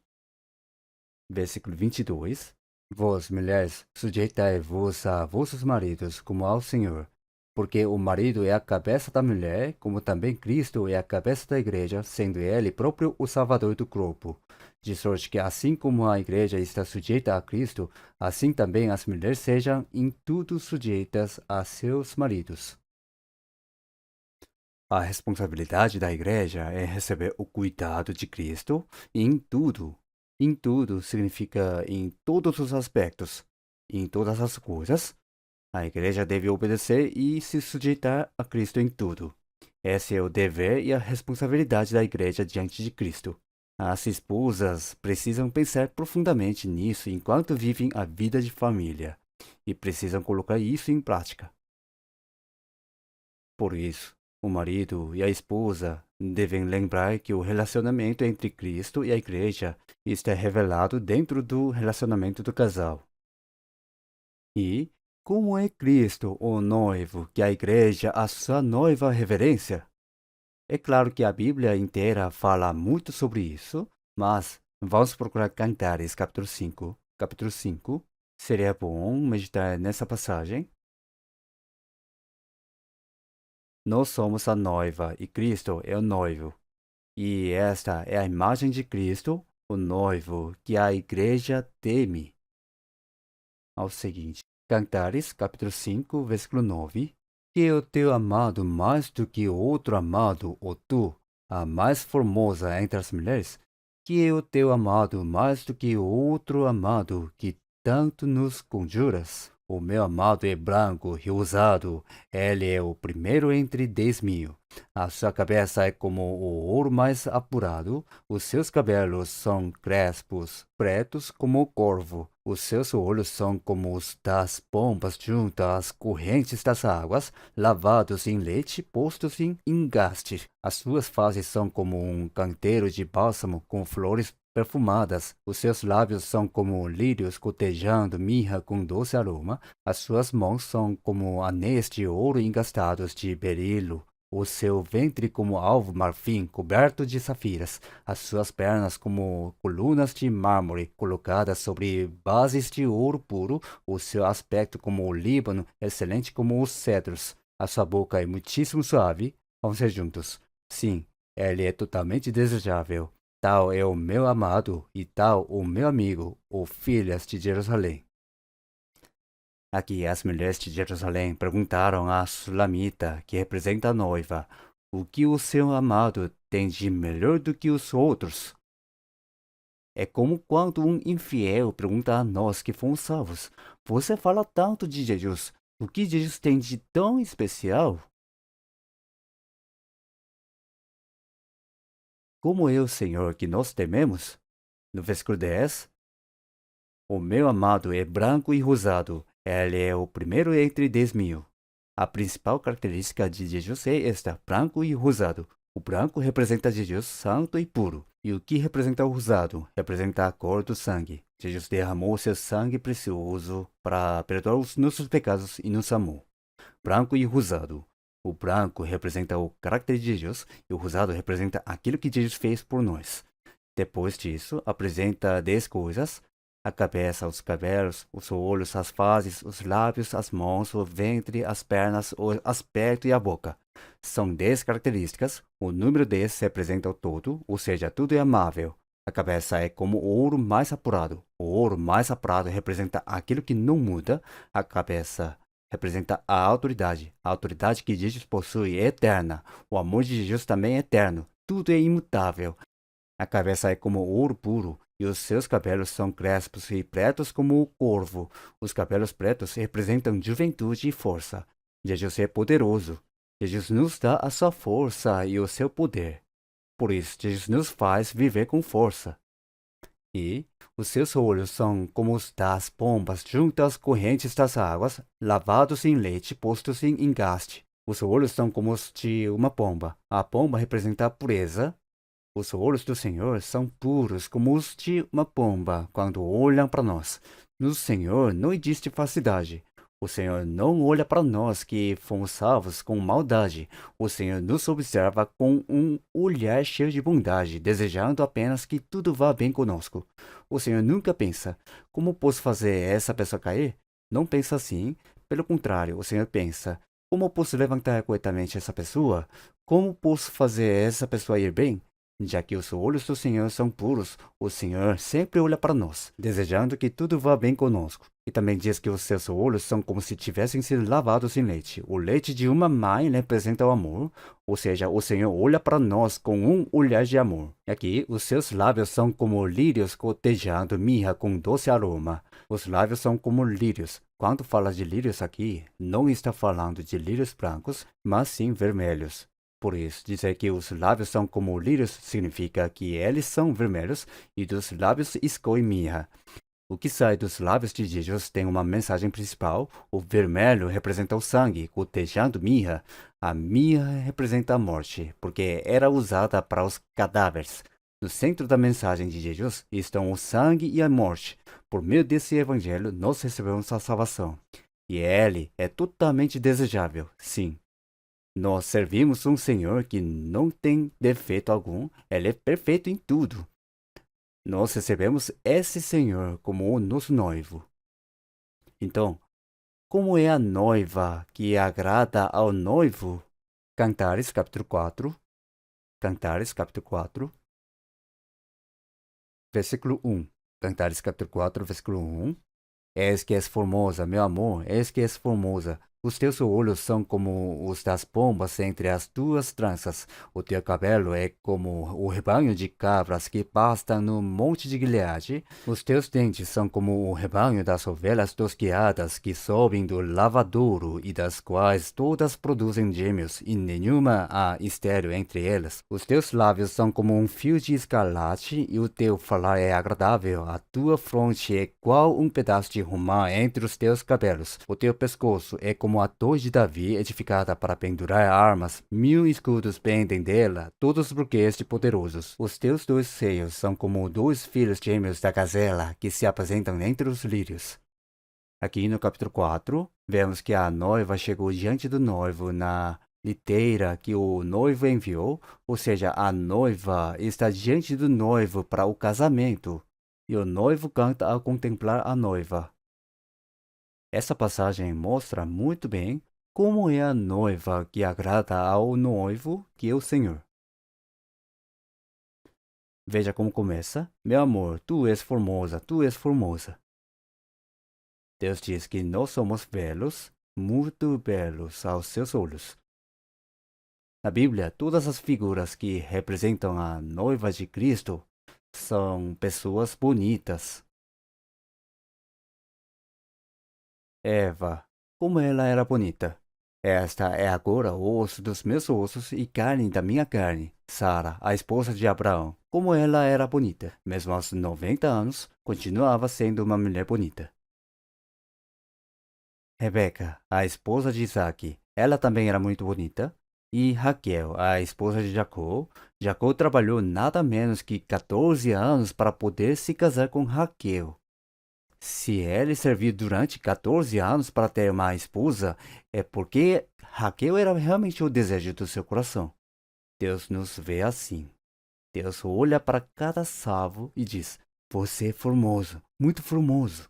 versículo 22, vós, mulheres, sujeitai-vos a vossos maridos como ao Senhor, porque o marido é a cabeça da mulher, como também Cristo é a cabeça da igreja, sendo ele próprio o salvador do corpo. De sorte que assim como a igreja está sujeita a Cristo, assim também as mulheres sejam em tudo sujeitas a seus maridos. A responsabilidade da igreja é receber o cuidado de Cristo em tudo. Em tudo significa em todos os aspectos. Em todas as coisas, a igreja deve obedecer e se sujeitar a Cristo em tudo. Esse é o dever e a responsabilidade da igreja diante de Cristo. As esposas precisam pensar profundamente nisso enquanto vivem a vida de família e precisam colocar isso em prática. Por isso, o marido e a esposa devem lembrar que o relacionamento entre Cristo e a igreja está revelado dentro do relacionamento do casal. E, como é Cristo o noivo que a igreja a sua noiva reverência? É claro que a Bíblia inteira fala muito sobre isso, mas vamos procurar Cantares, capítulo 5. Capítulo 5. Seria bom meditar nessa passagem. Nós somos a noiva e Cristo é o noivo. E esta é a imagem de Cristo, o noivo, que a igreja teme. Ao seguinte, Cantares, capítulo 5, versículo 9. Que é o teu amado mais do que outro amado, ou tu, a mais formosa entre as mulheres? Que é o teu amado mais do que outro amado, que tanto nos conjuras? O meu amado é branco, rosado, ele é o primeiro entre 10.000. A sua cabeça é como o ouro mais apurado, os seus cabelos são crespos, pretos como o corvo. Os seus olhos são como os das pombas junto às correntes das águas, lavados em leite, postos em engaste. As suas faces são como um canteiro de bálsamo com flores perfumadas. Os seus lábios são como lírios cotejando mirra com doce aroma. As suas mãos são como anéis de ouro engastados de berilo. O seu ventre como alvo marfim coberto de safiras, as suas pernas como colunas de mármore colocadas sobre bases de ouro puro, o seu aspecto como o Líbano, excelente como os cedros. A sua boca é muitíssimo suave. Vamos ser juntos. Sim, ele é totalmente desejável. Tal é o meu amado e tal o meu amigo, o filhas de Jerusalém. Aqui as mulheres de Jerusalém perguntaram à Sulamita, que representa a noiva, o que o seu amado tem de melhor do que os outros? É como quando um infiel pergunta a nós que fomos salvos: você fala tanto de Jesus, o que Jesus tem de tão especial? Como é o Senhor que nós tememos? No versículo 10, o meu amado é branco e rosado, ele é o primeiro entre 10.000. A principal característica de Jesus é esta, branco e rosado. O branco representa Jesus santo e puro. E o que representa o rosado? Representa a cor do sangue. Jesus derramou seu sangue precioso para perdoar os nossos pecados e nos amou. Branco e rosado. O branco representa o caráter de Jesus e o rosado representa aquilo que Jesus fez por nós. Depois disso, apresenta 10 coisas: a cabeça, os cabelos, os olhos, as faces, os lábios, as mãos, o ventre, as pernas, o aspecto e a boca. São 10 características. O número 10 representa o todo, ou seja, tudo é amável. A cabeça é como o ouro mais apurado. O ouro mais apurado representa aquilo que não muda. A cabeça representa a autoridade. A autoridade que Jesus possui é eterna. O amor de Jesus também é eterno. Tudo é imutável. A cabeça é como ouro puro, e os seus cabelos são crespos e pretos como o corvo. Os cabelos pretos representam juventude e força. Jesus é poderoso. Jesus nos dá a sua força e o seu poder. Por isso, Jesus nos faz viver com força. E os seus olhos são como os das pombas junto às correntes das águas, lavados em leite, postos em engaste. Os olhos são como os de uma pomba. A pomba representa a pureza. Os olhos do Senhor são puros como os de uma pomba quando olham para nós. No Senhor não existe falsidade. O Senhor não olha para nós que fomos salvos com maldade. O Senhor nos observa com um olhar cheio de bondade, desejando apenas que tudo vá bem conosco. O Senhor nunca pensa: como posso fazer essa pessoa cair? Não pensa assim. Pelo contrário, o Senhor pensa: como posso levantar corretamente essa pessoa? Como posso fazer essa pessoa ir bem? Já que os olhos do Senhor são puros, o Senhor sempre olha para nós, desejando que tudo vá bem conosco. E também diz que os seus olhos são como se tivessem sido lavados em leite. O leite de uma mãe representa o amor, ou seja, o Senhor olha para nós com um olhar de amor. E aqui, os seus lábios são como lírios cotejando mirra com doce aroma. Os lábios são como lírios. Quando fala de lírios aqui, não está falando de lírios brancos, mas sim vermelhos. Por isso, dizer que os lábios são como lírios significa que eles são vermelhos e dos lábios escoe mirra. O que sai dos lábios de Jesus tem uma mensagem principal. O vermelho representa o sangue, cotejando mirra. A mirra representa a morte, porque era usada para os cadáveres. No centro da mensagem de Jesus estão o sangue e a morte. Por meio desse evangelho, nós recebemos a salvação. E ele é totalmente desejável, sim. Nós servimos um Senhor que não tem defeito algum, ele é perfeito em tudo. Nós recebemos esse Senhor como o nosso noivo. Então, como é a noiva que agrada ao noivo? Cantares capítulo 4, Cantares capítulo 4, versículo 1. Cantares capítulo 4, versículo 1. És que és formosa, meu amor, és que és formosa. Os teus olhos são como os das pombas entre as tuas tranças. O teu cabelo é como o rebanho de cabras que pastam no monte de Gileade. Os teus dentes são como o rebanho das ovelhas tosquiadas que sobem do lavadouro e das quais todas produzem gêmeos e nenhuma há estéril entre elas. Os teus lábios são como um fio de escarlate e o teu falar é agradável. A tua fronte é qual um pedaço de romã entre os teus cabelos. O teu pescoço é como a torre de Davi edificada para pendurar armas. 1000 escudos pendem dela, todos burguês de poderosos. Os teus dois seios são como dois filhos gêmeos da gazela que se apresentam entre os lírios. Aqui no capítulo 4, vemos que a noiva chegou diante do noivo na liteira que o noivo enviou, ou seja, a noiva está diante do noivo para o casamento, e o noivo canta ao contemplar a noiva. Essa passagem mostra muito bem como é a noiva que agrada ao noivo, que é o Senhor. Veja como começa: meu amor, tu és formosa, tu és formosa. Deus diz que nós somos belos, muito belos aos seus olhos. Na Bíblia, todas as figuras que representam a noiva de Cristo são pessoas bonitas. Eva, como ela era bonita. Esta é agora o osso dos meus ossos e carne da minha carne. Sara, a esposa de Abraão, como ela era bonita. Mesmo aos 90 anos, continuava sendo uma mulher bonita. Rebeca, a esposa de Isaque, ela também era muito bonita. E Raquel, a esposa de Jacó, Jacó trabalhou nada menos que 14 anos para poder se casar com Raquel. Se ele serviu durante 14 anos para ter uma esposa, é porque Raquel era realmente o desejo do seu coração. Deus nos vê assim. Deus olha para cada salvo e diz: Você é formoso, muito formoso.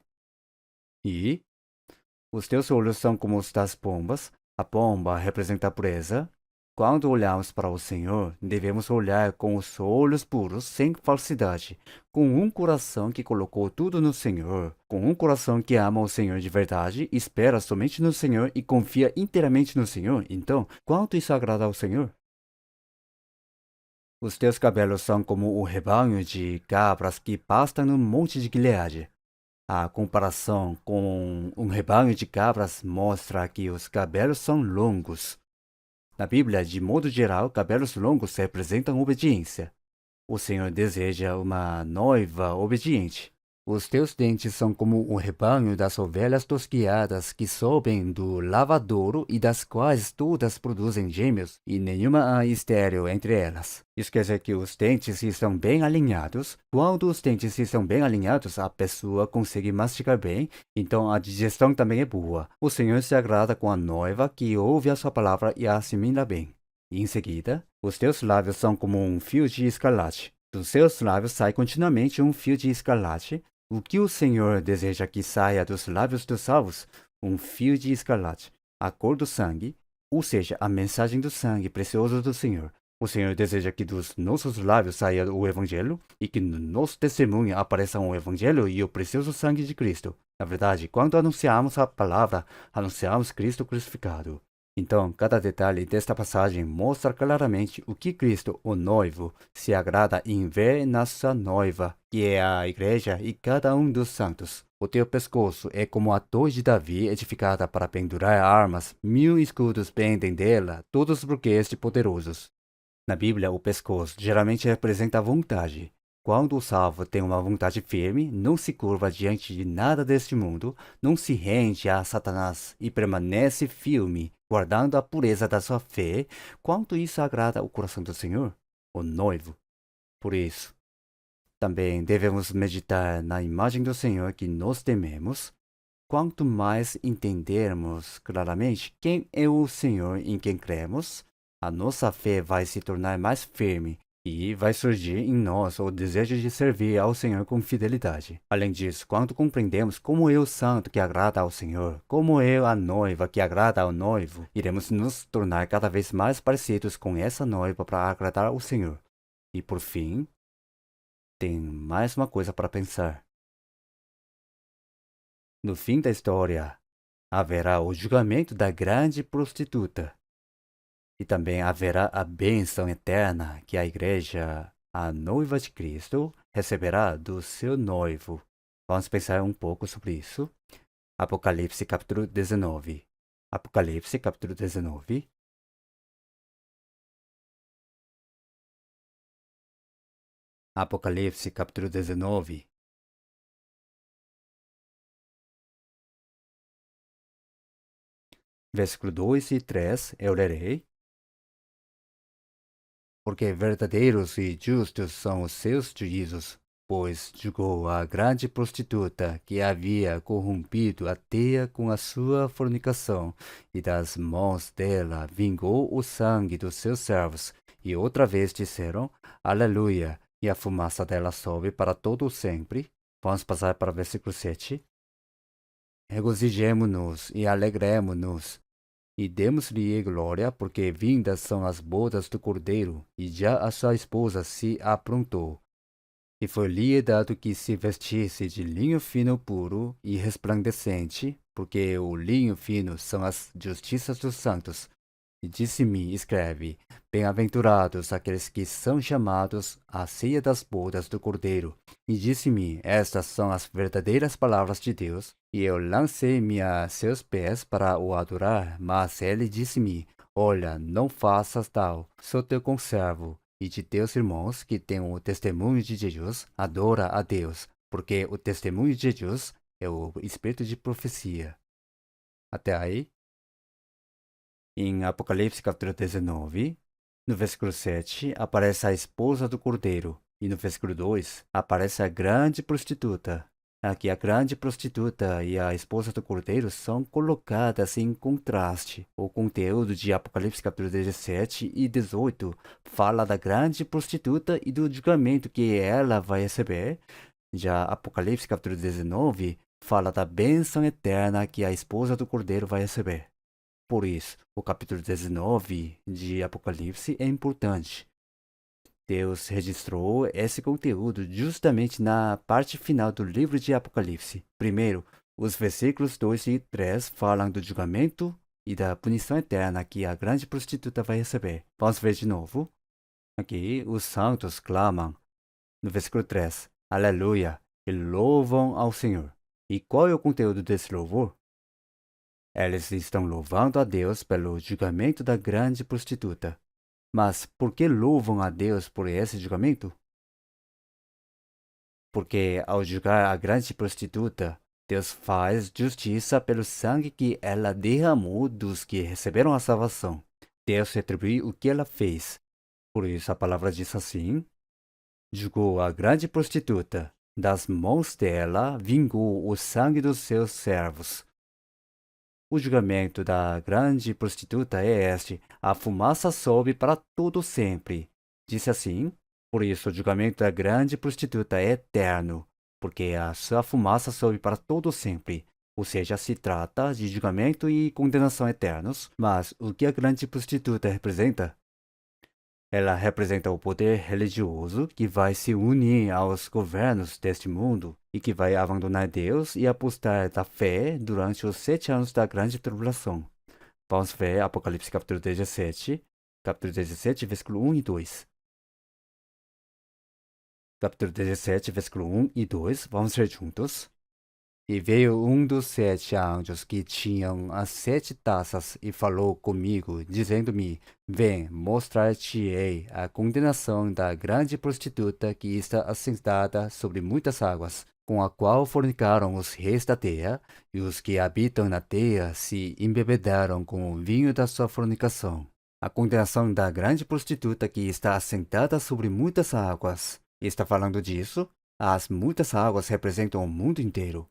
E os teus olhos são como os das pombas. A pomba representa a pureza. Quando olhamos para o Senhor, devemos olhar com os olhos puros, sem falsidade, com um coração que colocou tudo no Senhor, com um coração que ama o Senhor de verdade, espera somente no Senhor e confia inteiramente no Senhor. Então, quanto isso agrada ao Senhor? Os teus cabelos são como o rebanho de cabras que pastam no monte de Gileade. A comparação com um rebanho de cabras mostra que os cabelos são longos. Na Bíblia, de modo geral, cabelos longos representam obediência. O Senhor deseja uma noiva obediente. Os teus dentes são como o rebanho das ovelhas tosquiadas que sobem do lavadouro e das quais todas produzem gêmeos e nenhuma há estéril entre elas. Isso quer dizer que os dentes estão bem alinhados. Quando os dentes estão bem alinhados, a pessoa consegue mastigar bem, então a digestão também é boa. O Senhor se agrada com a noiva que ouve a sua palavra e a assimila bem. E em seguida, os teus lábios são como um fio de escarlate. Dos seus lábios sai continuamente um fio de escarlate. O que o Senhor deseja que saia dos lábios dos salvos? Um fio de escarlate, a cor do sangue, ou seja, a mensagem do sangue precioso do Senhor. O Senhor deseja que dos nossos lábios saia o Evangelho e que no nosso testemunho apareçam o Evangelho e o precioso sangue de Cristo. Na verdade, quando anunciamos a palavra, anunciamos Cristo crucificado. Então, cada detalhe desta passagem mostra claramente o que Cristo, o noivo, se agrada em ver na sua noiva, que é a igreja e cada um dos santos. O teu pescoço é como a torre de Davi edificada para pendurar armas, 1000 escudos pendem dela, todos buquês de poderosos. Na Bíblia, o pescoço geralmente representa a vontade. Quando o salvo tem uma vontade firme, não se curva diante de nada deste mundo, não se rende a Satanás e permanece firme, guardando a pureza da sua fé, quanto isso agrada o coração do Senhor, o noivo. Por isso, também devemos meditar na imagem do Senhor que nós tememos. Quanto mais entendermos claramente quem é o Senhor em quem cremos, a nossa fé vai se tornar mais firme e vai surgir em nós o desejo de servir ao Senhor com fidelidade. Além disso, quando compreendemos como é o santo que agrada ao Senhor, como é a noiva que agrada ao noivo, iremos nos tornar cada vez mais parecidos com essa noiva para agradar ao Senhor. E por fim, tem mais uma coisa para pensar. No fim da história, haverá o julgamento da grande prostituta. E também haverá a bênção eterna que a igreja, a noiva de Cristo, receberá do seu noivo. Vamos pensar um pouco sobre isso. Apocalipse capítulo 19. Apocalipse capítulo 19. Apocalipse capítulo 19. Versículo 2 e 3, eu lerei. Porque verdadeiros e justos são os seus juízos, pois julgou a grande prostituta que havia corrompido a terra com a sua fornicação, e das mãos dela vingou o sangue dos seus servos. E outra vez disseram, Aleluia, e a fumaça dela sobe para todo o sempre. Vamos passar para o versículo 7. Regozijemo-nos e alegremo-nos e demos-lhe glória, porque vindas são as bodas do Cordeiro, e já a sua esposa se aprontou. E foi-lhe dado que se vestisse de linho fino puro e resplandecente, porque o linho fino são as justiças dos santos. E disse-me, escreve, bem-aventurados aqueles que são chamados à ceia das bodas do Cordeiro. E disse-me, estas são as verdadeiras palavras de Deus. E eu lancei-me a seus pés para o adorar, mas ele disse-me, olha, não faças tal, sou teu conservo. E de teus irmãos que têm o testemunho de Jesus, adora a Deus, porque o testemunho de Jesus é o espírito de profecia. Até aí? Em Apocalipse capítulo 19, no versículo 7, aparece a esposa do cordeiro. E no versículo 2, aparece a grande prostituta. Aqui a grande prostituta e a esposa do cordeiro são colocadas em contraste. O conteúdo de Apocalipse capítulo 17 e 18 fala da grande prostituta e do julgamento que ela vai receber. Já Apocalipse capítulo 19 fala da bênção eterna que a esposa do cordeiro vai receber. Por isso, o capítulo 19 de Apocalipse é importante. Deus registrou esse conteúdo justamente na parte final do livro de Apocalipse. Primeiro, os versículos 2 e 3 falam do julgamento e da punição eterna que a grande prostituta vai receber. Vamos ver de novo. Aqui, os santos clamam, no versículo 3, Aleluia, e louvam ao Senhor. E qual é o conteúdo desse louvor? Eles estão louvando a Deus pelo julgamento da grande prostituta. Mas por que louvam a Deus por esse julgamento? Porque ao julgar a grande prostituta, Deus faz justiça pelo sangue que ela derramou dos que receberam a salvação. Deus retribui o que ela fez. Por isso a palavra diz assim: julgou a grande prostituta, das mãos dela vingou o sangue dos seus servos. O julgamento da grande prostituta é este: a fumaça sobe para todo sempre. Disse assim: por isso o julgamento da grande prostituta é eterno, porque a sua fumaça sobe para todo sempre. Ou seja, se trata de julgamento e condenação eternos. Mas o que a grande prostituta representa? Ela representa o poder religioso que vai se unir aos governos deste mundo e que vai abandonar Deus e apostar da fé durante os 7 anos da grande tribulação. Vamos ver Apocalipse capítulo 17, versículo 1 e 2. Capítulo 17, versículo 1 e 2, vamos ler juntos. E veio um dos 7 anjos que tinham as 7 taças e falou comigo, dizendo-me: Vem, mostrar-te-ei a condenação da grande prostituta que está assentada sobre muitas águas, com a qual fornicaram os reis da terra, e os que habitam na terra se embebedaram com o vinho da sua fornicação. A condenação da grande prostituta que está assentada sobre muitas águas. Está falando disso? As muitas águas representam o mundo inteiro.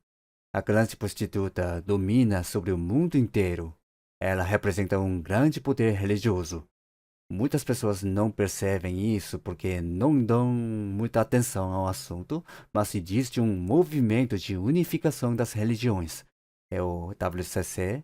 A grande prostituta domina sobre o mundo inteiro. Ela representa um grande poder religioso. Muitas pessoas não percebem isso porque não dão muita atenção ao assunto, mas existe um movimento de unificação das religiões. É o WCC.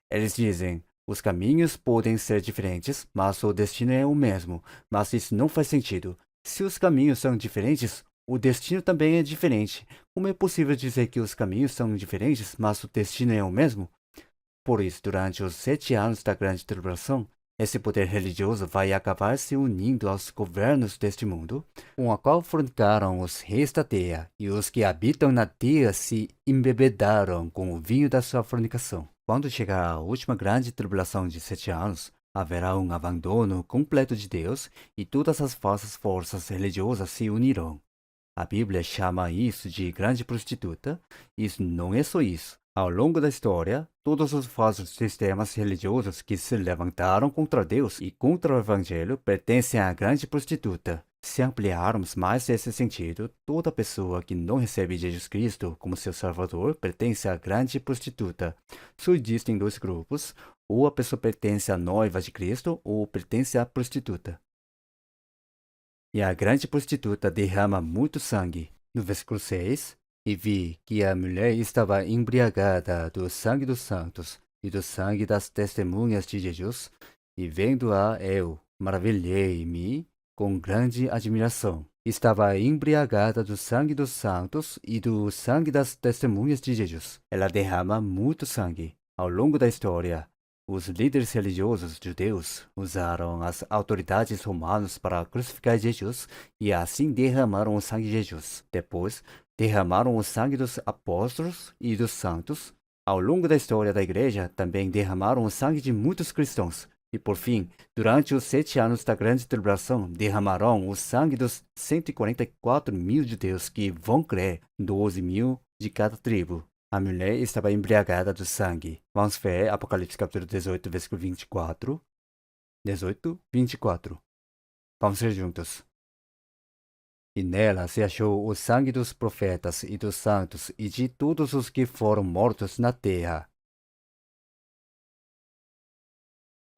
Eles dizem: os caminhos podem ser diferentes, mas o destino é o mesmo. Mas isso não faz sentido. Se os caminhos são diferentes, o destino também é diferente. Como é possível dizer que os caminhos são diferentes, mas o destino é o mesmo? Por isso, durante os 7 anos da grande tribulação, esse poder religioso vai acabar se unindo aos governos deste mundo, com a qual fornicaram os reis da terra, e os que habitam na terra se embebedaram com o vinho da sua fornicação. Quando chegar a última grande tribulação de 7 anos, haverá um abandono completo de Deus e todas as falsas forças religiosas se unirão. A Bíblia chama isso de grande prostituta. Isso não é só isso. Ao longo da história, todos os falsos sistemas religiosos que se levantaram contra Deus e contra o Evangelho pertencem à grande prostituta. Se ampliarmos mais esse sentido, toda pessoa que não recebe Jesus Cristo como seu Salvador pertence à grande prostituta. Só existem 2 grupos: ou a pessoa pertence à noiva de Cristo, ou pertence à prostituta. E a grande prostituta derrama muito sangue. No versículo 6, e vi que a mulher estava embriagada do sangue dos santos e do sangue das testemunhas de Jesus, e vendo-a eu maravilhei-me com grande admiração. Estava embriagada do sangue dos santos e do sangue das testemunhas de Jesus. Ela derrama muito sangue. Ao longo da história, os líderes religiosos judeus usaram as autoridades romanas para crucificar Jesus e assim derramaram o sangue de Jesus. Depois, derramaram o sangue dos apóstolos e dos santos. Ao longo da história da igreja, também derramaram o sangue de muitos cristãos. E por fim, durante os 7 anos da grande tribulação, derramarão o sangue dos 144 mil judeus que vão crer, 12 mil de cada tribo. A mulher estava embriagada do sangue. Vamos ver Apocalipse capítulo 18, versículo 24. 18, 24. Vamos ler juntos. E nela se achou o sangue dos profetas e dos santos e de todos os que foram mortos na terra.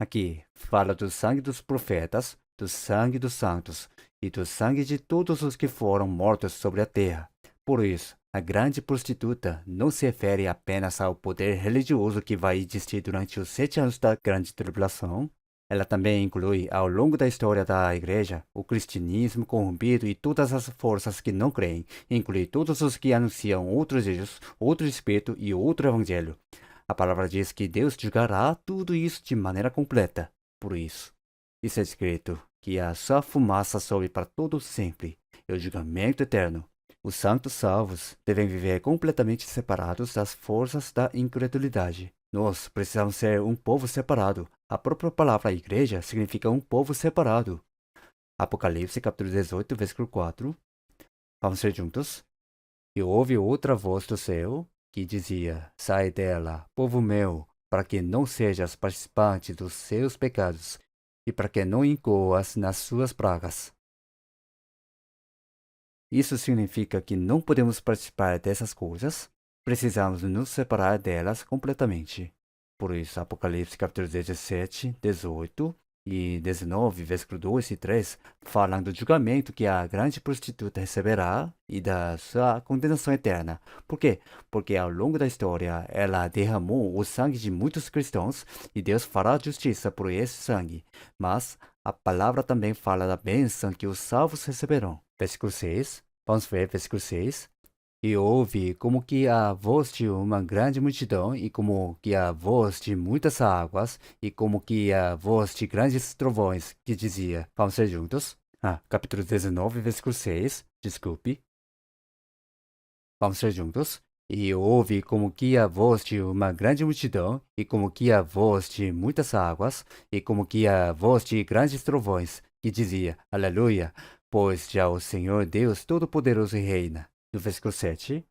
Aqui fala do sangue dos profetas, do sangue dos santos e do sangue de todos os que foram mortos sobre a terra. Por isso, a grande prostituta não se refere apenas ao poder religioso que vai existir durante os 7 anos da grande tribulação. Ela também inclui, ao longo da história da igreja, o cristianismo corrompido e todas as forças que não creem, inclui todos os que anunciam outros Jesus, outro Espírito e outro Evangelho. A palavra diz que Deus julgará tudo isso de maneira completa. Por isso, está escrito que a sua fumaça sobe para todo sempre, é o julgamento eterno. Os santos salvos devem viver completamente separados das forças da incredulidade. Nós precisamos ser um povo separado. A própria palavra igreja significa um povo separado. Apocalipse capítulo 18, versículo 4. Vamos ler juntos. E houve outra voz do céu que dizia: Sai dela, povo meu, para que não sejas participante dos seus pecados e para que não incoas nas suas pragas. Isso significa que não podemos participar dessas coisas, precisamos nos separar delas completamente. Por isso, Apocalipse capítulo 17, 18 e 19, versículo 2 e 3, falam do julgamento que a grande prostituta receberá e da sua condenação eterna. Por quê? Porque ao longo da história ela derramou o sangue de muitos cristãos e Deus fará justiça por esse sangue. Mas a palavra também fala da bênção que os salvos receberão. Versículo 6. Vamos ver versículo 6. E ouve como que a voz de uma grande multidão, e como que a voz de muitas águas, e como que a voz de grandes trovões, que dizia. Vamos ler juntos? Capítulo 19, versículo 6. Desculpe. Vamos ler juntos? E ouve como que a voz de uma grande multidão, e como que a voz de muitas águas, e como que a voz de grandes trovões, que dizia, Aleluia, pois já o Senhor Deus Todo-Poderoso reina. No versículo 7,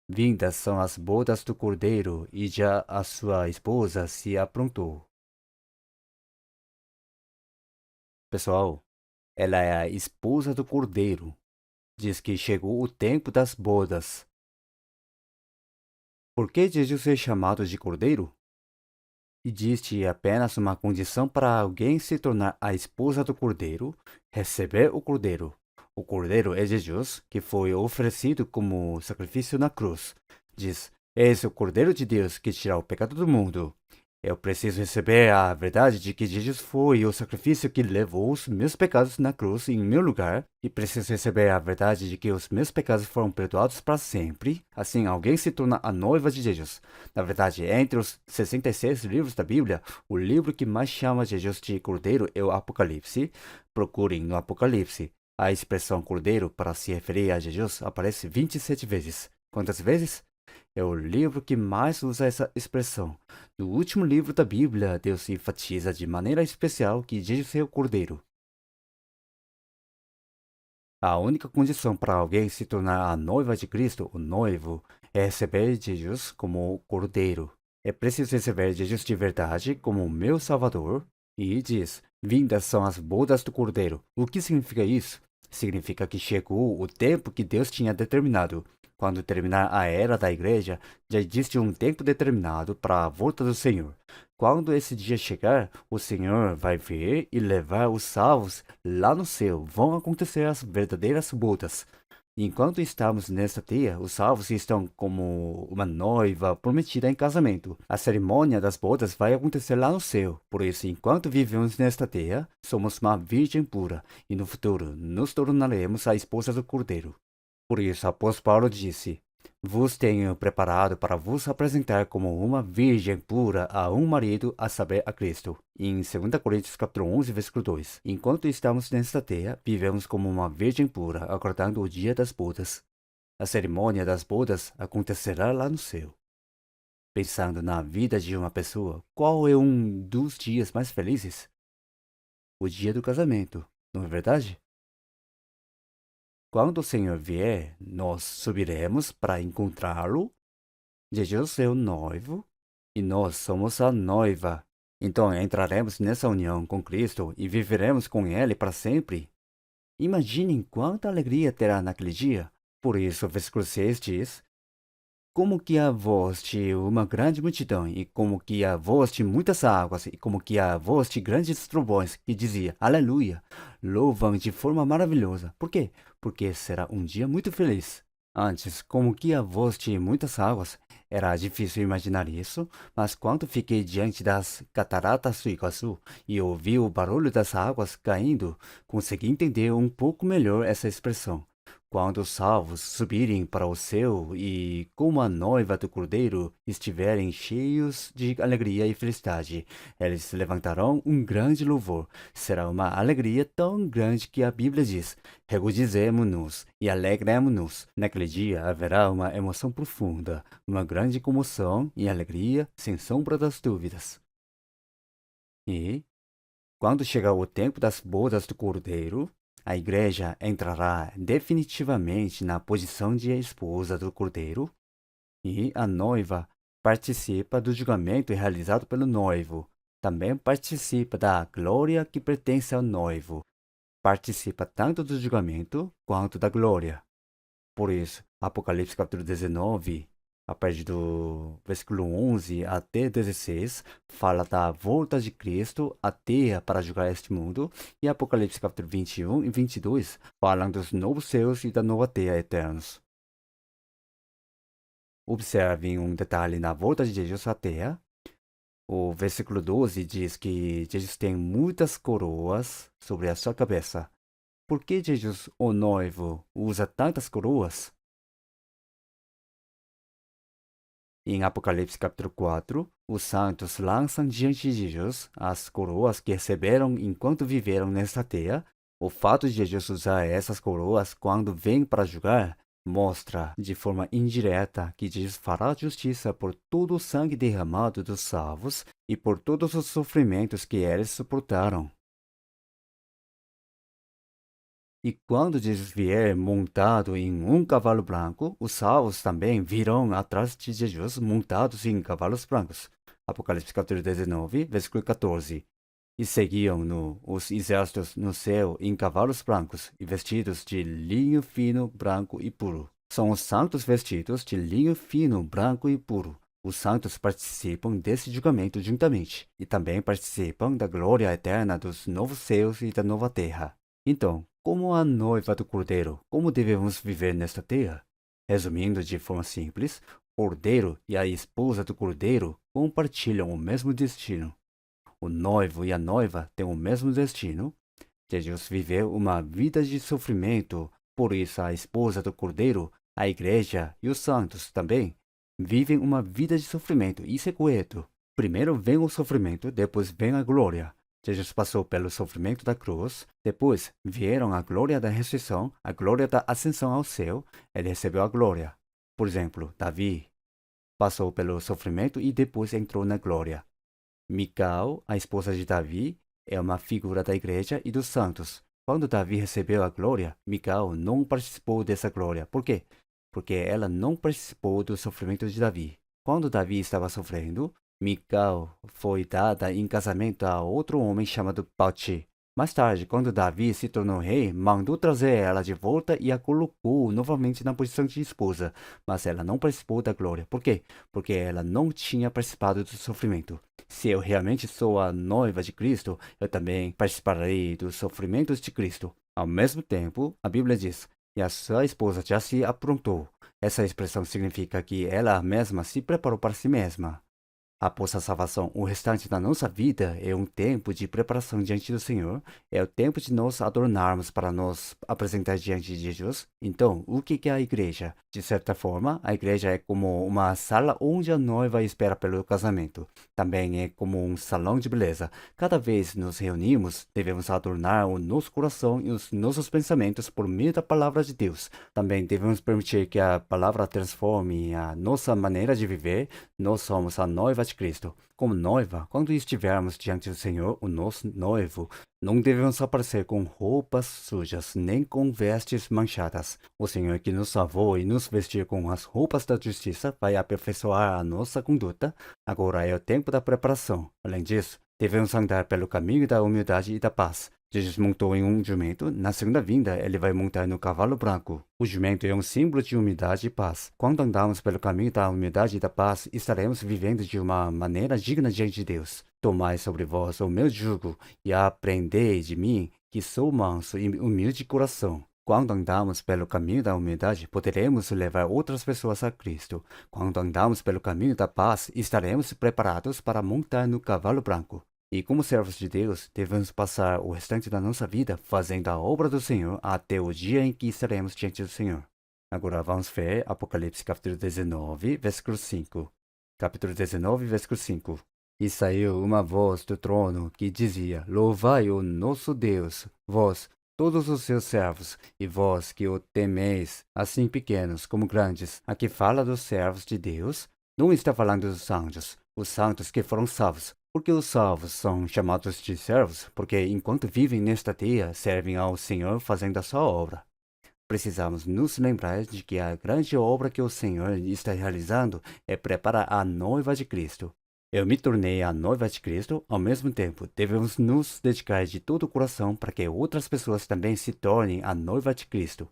vindas são as bodas do Cordeiro, e já a sua esposa se aprontou. Pessoal, ela é a esposa do Cordeiro. Diz que chegou o tempo das bodas. Por que Jesus é chamado de Cordeiro? Existe apenas uma condição para alguém se tornar a esposa do Cordeiro: receber o Cordeiro. O Cordeiro é Jesus, que foi oferecido como sacrifício na cruz. Diz: Eis o Cordeiro de Deus que tira o pecado do mundo. Eu preciso receber a verdade de que Jesus foi o sacrifício que levou os meus pecados na cruz em meu lugar, e preciso receber a verdade de que os meus pecados foram perdoados para sempre. Assim, alguém se torna a noiva de Jesus. Na verdade, entre os 66 livros da Bíblia, o livro que mais chama Jesus de Cordeiro é o Apocalipse. Procurem no Apocalipse. A expressão Cordeiro para se referir a Jesus aparece 27 vezes. Quantas vezes? É o livro que mais usa essa expressão. No último livro da Bíblia, Deus enfatiza de maneira especial que Jesus é o Cordeiro. A única condição para alguém se tornar a noiva de Cristo, o noivo, é receber Jesus como o Cordeiro. É preciso receber Jesus de verdade como o meu Salvador. E diz: Vindas são as bodas do Cordeiro. O que significa isso? Significa que chegou o tempo que Deus tinha determinado. Quando terminar a era da igreja, já existe um tempo determinado para a volta do Senhor. Quando esse dia chegar, o Senhor vai vir e levar os salvos lá no céu. Vão acontecer as verdadeiras bodas. Enquanto estamos nesta terra, os salvos estão como uma noiva prometida em casamento. A cerimônia das bodas vai acontecer lá no céu. Por isso, enquanto vivemos nesta terra, somos uma virgem pura, e no futuro nos tornaremos a esposa do Cordeiro. Por isso, apóstolo Paulo disse: Vos tenho preparado para vos apresentar como uma virgem pura a um marido, a saber, a Cristo. Em 2 Coríntios capítulo 11, versículo 2. Enquanto estamos nesta terra, vivemos como uma virgem pura, aguardando o dia das bodas. A cerimônia das bodas acontecerá lá no céu. Pensando na vida de uma pessoa, qual é um dos dias mais felizes? O dia do casamento, não é verdade? Quando o Senhor vier, nós subiremos para encontrá-lo Jesus é o noivo e nós somos a noiva. Então entraremos nessa união com Cristo e viveremos com Ele para sempre. Imaginem quanta alegria terá naquele dia. Por isso, o versículo 6 diz: como que a voz de uma grande multidão, e como que a voz de muitas águas, e como que a voz de grandes trovões, que dizia: Aleluia, louvam de forma maravilhosa. Por quê? Porque será um dia muito feliz. Antes, como que a voz de muitas águas, era difícil imaginar isso, mas quando fiquei diante das cataratas do Iguaçu e ouvi o barulho das águas caindo, consegui entender um pouco melhor essa expressão. Quando os salvos subirem para o céu e, como a noiva do Cordeiro, estiverem cheios de alegria e felicidade, eles levantarão um grande louvor. Será uma alegria tão grande que a Bíblia diz: regozijemo-nos e alegremo-nos. Naquele dia haverá uma emoção profunda, uma grande comoção e alegria, sem sombra das dúvidas. E, quando chegar o tempo das bodas do Cordeiro, a igreja entrará definitivamente na posição de esposa do Cordeiro e a noiva participa do julgamento realizado pelo noivo. Também participa da glória que pertence ao noivo. Participa tanto do julgamento quanto da glória. Por isso, Apocalipse capítulo 19, a partir do versículo 11 até 16, fala da volta de Cristo à terra para julgar este mundo, e Apocalipse capítulo 21 e 22 falam dos novos céus e da nova terra eternos. Observem um detalhe na volta de Jesus à terra. O versículo 12 diz que Jesus tem muitas coroas sobre a sua cabeça. Por que Jesus, o noivo, usa tantas coroas? Em Apocalipse capítulo 4, os santos lançam diante de Jesus as coroas que receberam enquanto viveram nesta terra. O fato de Jesus usar essas coroas quando vem para julgar mostra de forma indireta que Jesus fará justiça por todo o sangue derramado dos salvos e por todos os sofrimentos que eles suportaram. E quando Jesus vier montado em um cavalo branco, os salvos também virão atrás de Jesus montados em cavalos brancos. Apocalipse capítulo 19, versículo 14. E seguiam-no os exércitos no céu em cavalos brancos e vestidos de linho fino, branco e puro. São os santos vestidos de linho fino, branco e puro. Os santos participam desse julgamento juntamente e também participam da glória eterna dos novos céus e da nova terra. Então, como a noiva do Cordeiro, como devemos viver nesta terra? Resumindo de forma simples, o Cordeiro e a esposa do Cordeiro compartilham o mesmo destino. O noivo e a noiva têm o mesmo destino. Jesus viveu uma vida de sofrimento, por isso a esposa do Cordeiro, a igreja e os santos também vivem uma vida de sofrimento. Isso é correto. Primeiro vem o sofrimento, depois vem a glória. Jesus passou pelo sofrimento da cruz, depois vieram a glória da ressurreição, a glória da ascensão ao céu, ele recebeu a glória. Por exemplo, Davi passou pelo sofrimento e depois entrou na glória. Mical, a esposa de Davi, é uma figura da igreja e dos santos. Quando Davi recebeu a glória, Mical não participou dessa glória. Por quê? Porque ela não participou do sofrimento de Davi. Quando Davi estava sofrendo, Mical foi dada em casamento a outro homem chamado Bauti. Mais tarde, quando Davi se tornou rei, mandou trazer ela de volta e a colocou novamente na posição de esposa. Mas ela não participou da glória. Por quê? Porque ela não tinha participado do sofrimento. Se eu realmente sou a noiva de Cristo, eu também participarei dos sofrimentos de Cristo. Ao mesmo tempo, a Bíblia diz: e a sua esposa já se aprontou. Essa expressão significa que ela mesma se preparou para si mesma. Após a salvação, o restante da nossa vida é um tempo de preparação diante do Senhor, é o tempo de nos adornarmos para nos apresentar diante de Jesus. Então, o que é a igreja? De certa forma, a igreja é como uma sala onde a noiva espera pelo casamento. Também é como um salão de beleza. Cada vez nos reunimos, devemos adornar o nosso coração e os nossos pensamentos por meio da palavra de Deus. Também devemos permitir que a palavra transforme a nossa maneira de viver. Nós somos a noiva de de Cristo. Como noiva, quando estivermos diante do Senhor, o nosso noivo, não devemos aparecer com roupas sujas, nem com vestes manchadas. O Senhor que nos salvou e nos vestiu com as roupas da justiça vai aperfeiçoar a nossa conduta. Agora é o tempo da preparação. Além disso, devemos andar pelo caminho da humildade e da paz. Jesus montou em um jumento. Na segunda vinda, ele vai montar no cavalo branco. O jumento é um símbolo de humildade e paz. Quando andamos pelo caminho da humildade e da paz, estaremos vivendo de uma maneira digna diante de Deus. Tomai sobre vós o meu jugo e aprendei de mim, que sou manso e humilde de coração. Quando andamos pelo caminho da humildade, poderemos levar outras pessoas a Cristo. Quando andamos pelo caminho da paz, estaremos preparados para montar no cavalo branco. E como servos de Deus, devemos passar o restante da nossa vida fazendo a obra do Senhor até o dia em que estaremos diante do Senhor. Agora vamos ver Apocalipse capítulo 19, versículo 5. Capítulo 19, versículo 5. E saiu uma voz do trono que dizia: Louvai o nosso Deus, vós, todos os seus servos, e vós que o temeis, assim pequenos como grandes. Aqui fala dos servos de Deus, não está falando dos anjos, os santos que foram salvos. Porque os salvos são chamados de servos, porque enquanto vivem nesta terra, servem ao Senhor fazendo a sua obra. Precisamos nos lembrar de que a grande obra que o Senhor está realizando é preparar a noiva de Cristo. Eu me tornei a noiva de Cristo, ao mesmo tempo, devemos nos dedicar de todo o coração para que outras pessoas também se tornem a noiva de Cristo.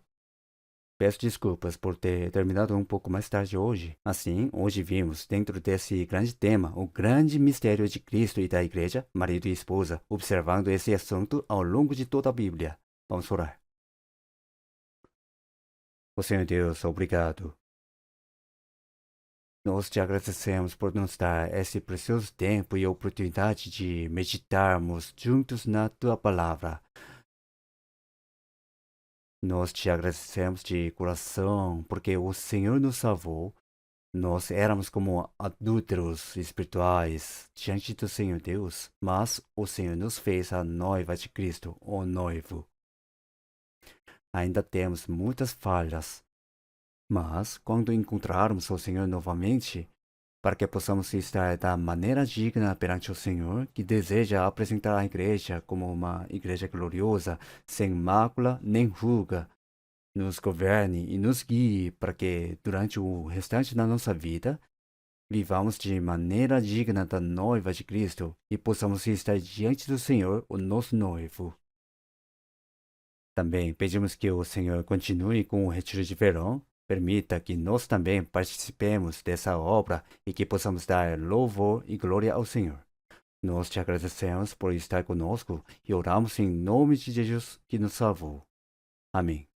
Peço desculpas por ter terminado um pouco mais tarde hoje. Assim, hoje vimos, dentro desse grande tema, o grande mistério de Cristo e da Igreja, marido e esposa, observando esse assunto ao longo de toda a Bíblia. Vamos orar. Ó Senhor Deus, obrigado. Nós te agradecemos por nos dar esse precioso tempo e oportunidade de meditarmos juntos na Tua Palavra. Nós te agradecemos de coração, porque o Senhor nos salvou. Nós éramos como adúlteros espirituais diante do Senhor Deus, mas o Senhor nos fez a noiva de Cristo, o noivo. Ainda temos muitas falhas, mas quando encontrarmos o Senhor novamente, para que possamos estar da maneira digna perante o Senhor, que deseja apresentar a igreja como uma igreja gloriosa, sem mácula nem ruga, nos governe e nos guie para que, durante o restante da nossa vida, vivamos de maneira digna da noiva de Cristo e possamos estar diante do Senhor, o nosso noivo. Também pedimos que o Senhor continue com o retiro de verão. Permita que nós também participemos dessa obra e que possamos dar louvor e glória ao Senhor. Nós te agradecemos por estar conosco e oramos em nome de Jesus que nos salvou. Amém.